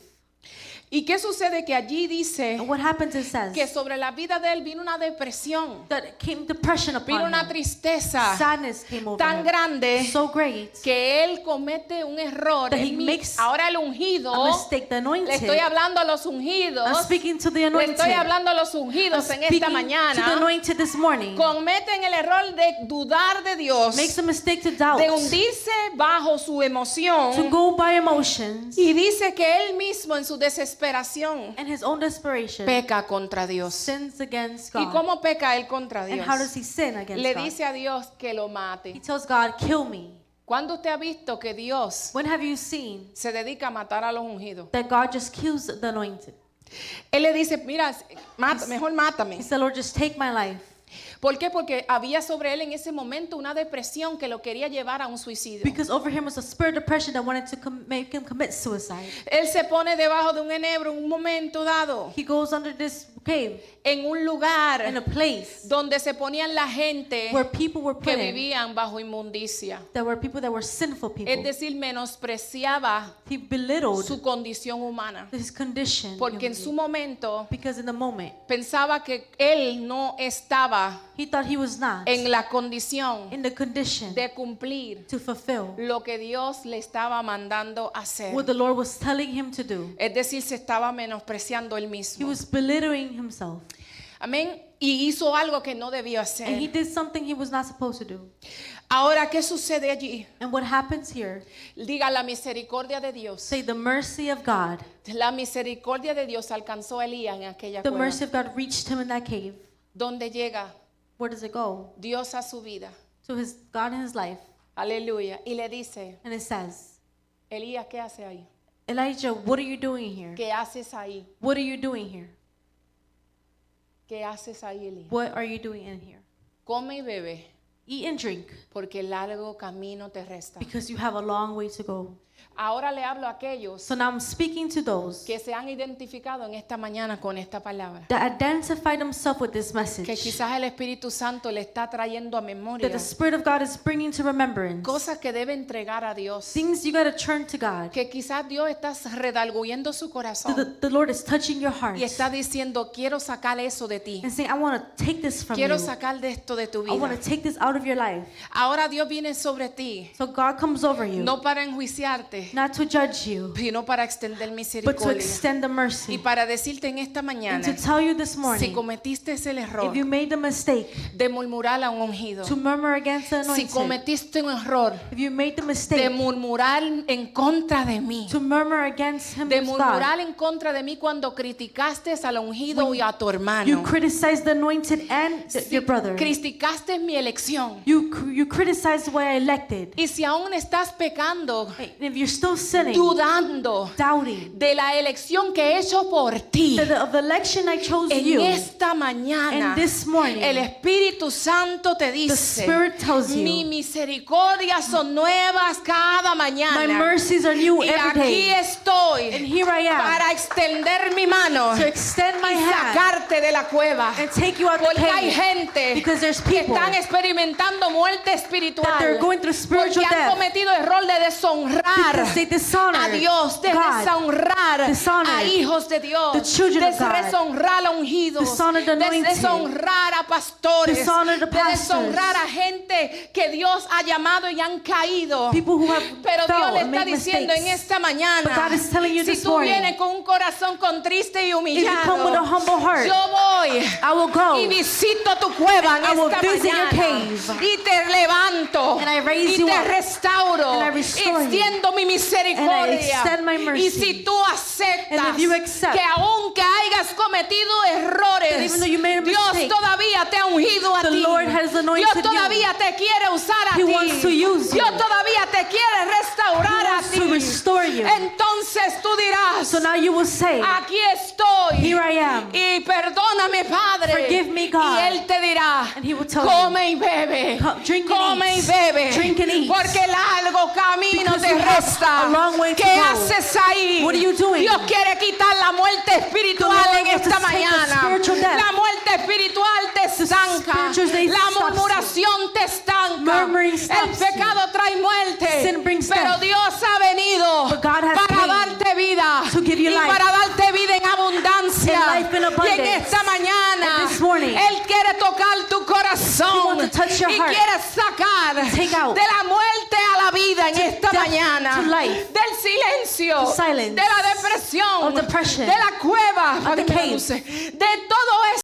¿Y qué sucede? Que allí dice And what happens, it says, que sobre la vida de él vino una depresión, that came depression vino upon una him. tristeza Sadness came over tan him. grande So great que él comete un error. that he makes Ahora el ungido, a mistake. The le anointed. estoy hablando a los ungidos, I'm speaking to the le anointed. estoy hablando a los I'm ungidos en speaking esta to the mañana. anointed this morning. Cometen el error de dudar de Dios, Makes a mistake to doubt. de hundirse bajo su To emoción, go by emotions. y dice que él mismo en su desesperación And his own desperation peca contra Dios. sins against ¿Y God. cómo peca él contra And Dios? how does he sin against Le God? dice a Dios que lo He mate. tells God, kill me. ¿Cuándo usted ha visto que Dios When have you seen se dedica a matar a los ungidos? that God just kills the anointed? Él le dice, mira, mejor mátame. He said, Lord, just take my life. ¿Por qué? Porque había sobre él en ese momento una depresión que lo quería llevar a un suicidio. Because over him was a spirit of depression that wanted to make him commit suicide. Él se pone debajo de un enebro en un momento dado, He goes under this cave en un lugar in a place donde se ponían la gente where people were que put in, vivían bajo inmundicia. that were people that were sinful Es people. decir, menospreciaba He belittled su condición humana. his condition Porque en su momento because in the moment pensaba que él no estaba he thought he was not en la condición in the condition de cumplir to fulfill lo que Dios le estaba mandando hacer. what the Lord was telling him to do. Es decir, se estaba menospreciando él He mismo. was belittling himself, Amén. Y hizo algo que no debió and he hacer. did something he was not supposed to do. Ahora, ¿qué sucede allí? And what happens here? Diga, la misericordia de Dios. Say the mercy of God. La misericordia de Dios alcanzó a Elías en aquella The cueva. mercy of God reached him in that cave. Donde llega Where does it go? Dios a su vida. To his God in his life. Aleluya. Y le dice, And it says, Elías, ¿qué hace ahí? Elijah, what are you doing here? ¿Qué haces ahí? What are you doing here? ¿Qué haces ahí, Elías? What are you doing in here? Come y bebe, Eat and drink, porque largo camino te resta. because you have a long way to go. Ahora le hablo a aquellos So now I'm speaking to those que se han identificado en esta mañana con esta palabra. that identify themselves with this Que message. quizás el Espíritu Santo le está trayendo a memoria That the Spirit of God is bringing to remembrance. cosas que debe entregar a Dios. Things you got to turn to God. Que quizás Dios está redarguyendo su So corazón the Lord is touching your heart y está diciendo, quiero sacar eso de ti. and saying, I want to take this from Quiero you. sacar de esto de tu I want vida. to take this out of your life. Ahora Dios viene sobre ti, So God comes over you, no para enjuiciarte, not to judge you, sino para extender but to misericordia. extend the Y mercy. para decirte en esta And mañana, to tell you this si morning, cometiste el error if you made the mistake de murmurar a un ungido, to murmur against the si anointed, cometiste un error if you made the de mistake murmurar en contra de mí, to murmur against him, de God, murmurar en contra de mí cuando criticaste al ungido y a tu you hermano, criticized the anointed and your brother. criticaste mi elección. You criticized the way I elected. Y si aún estás pecando And if you're still sinning, dudando doubting de la elección que he hecho por ti, of the election I chose en you, esta mañana and this morning, el Espíritu Santo te the dice, Spirit tells mi you, misericordia son nuevas cada my mañana. mercies are new Y every aquí day. estoy And here I am para extender mi mano to extend my y hand sacarte de la cueva. and take you out the Porque hay cave. gente Because there's que people están experimentando muerte espiritual. that they're going through spiritual Porque han death cometido error de deshonrar because they dishonor a Dios, de God, deshonrar dishonor a hijos de Dios, the children de of God, deshonrar a ungidos, dishonor the de anointed, deshonrar a pastores, dishonor the de pastors, deshonrar a gente que Dios ha llamado y han caído. people who have Pero Dios fell le and está made diciendo en mistakes. esta mañana, But God is telling you si this tú morning, vienes con un corazón contriste y if you come with a humillado, humble heart, yo voy I will go y visito tu cueva en I will esta visit your mañana cave. y te levanto And I raise y you te up. restauro, And I restore you. extiendo mi And I misericordia. extend my mercy. Y si tú aceptas And if you accept que aunque hayas cometido that errores, even though you made a Dios mistake, todavía te ha ungido a the ti. Lord has anointed Dios todavía te quiere usar a He ti. wants to use you. Dios todavía te quiere restaurar He a wants ti. to restore you. Entonces tú dirás, So now you will say, aquí estoy. here I am. Y perdóname, Padre. Forgive me, God. Y Él te dirá, And He will tell come y you, bebe. drink and Come y eat. bebe. Drink and eat. Porque largo camino Because te you have resta. a long way to ¿Qué go. haces ahí? What are you doing? Dios quiere quitar la muerte espiritual The Lord en wants to esta take the mañana. spiritual death. La muerte espiritual te estanca. spiritual death La stops you. murmuración te estanca. Murmuring El stops you. pecado trae muerte. Sin brings Pero death. Dios ha venido But God has para came darte vida to give you y life. para darte vida en abundancia. And life in Y en abundance. esta mañana And this morning, Él quiere tocar tu corazón He wants to touch your y heart. quiere sacar Take out de la muerte a la vida en esta death mañana, to life. del silencio, To silence. de la depresión, Of depression. de la cueva, Of the Padre, me cave. luce, de todo eso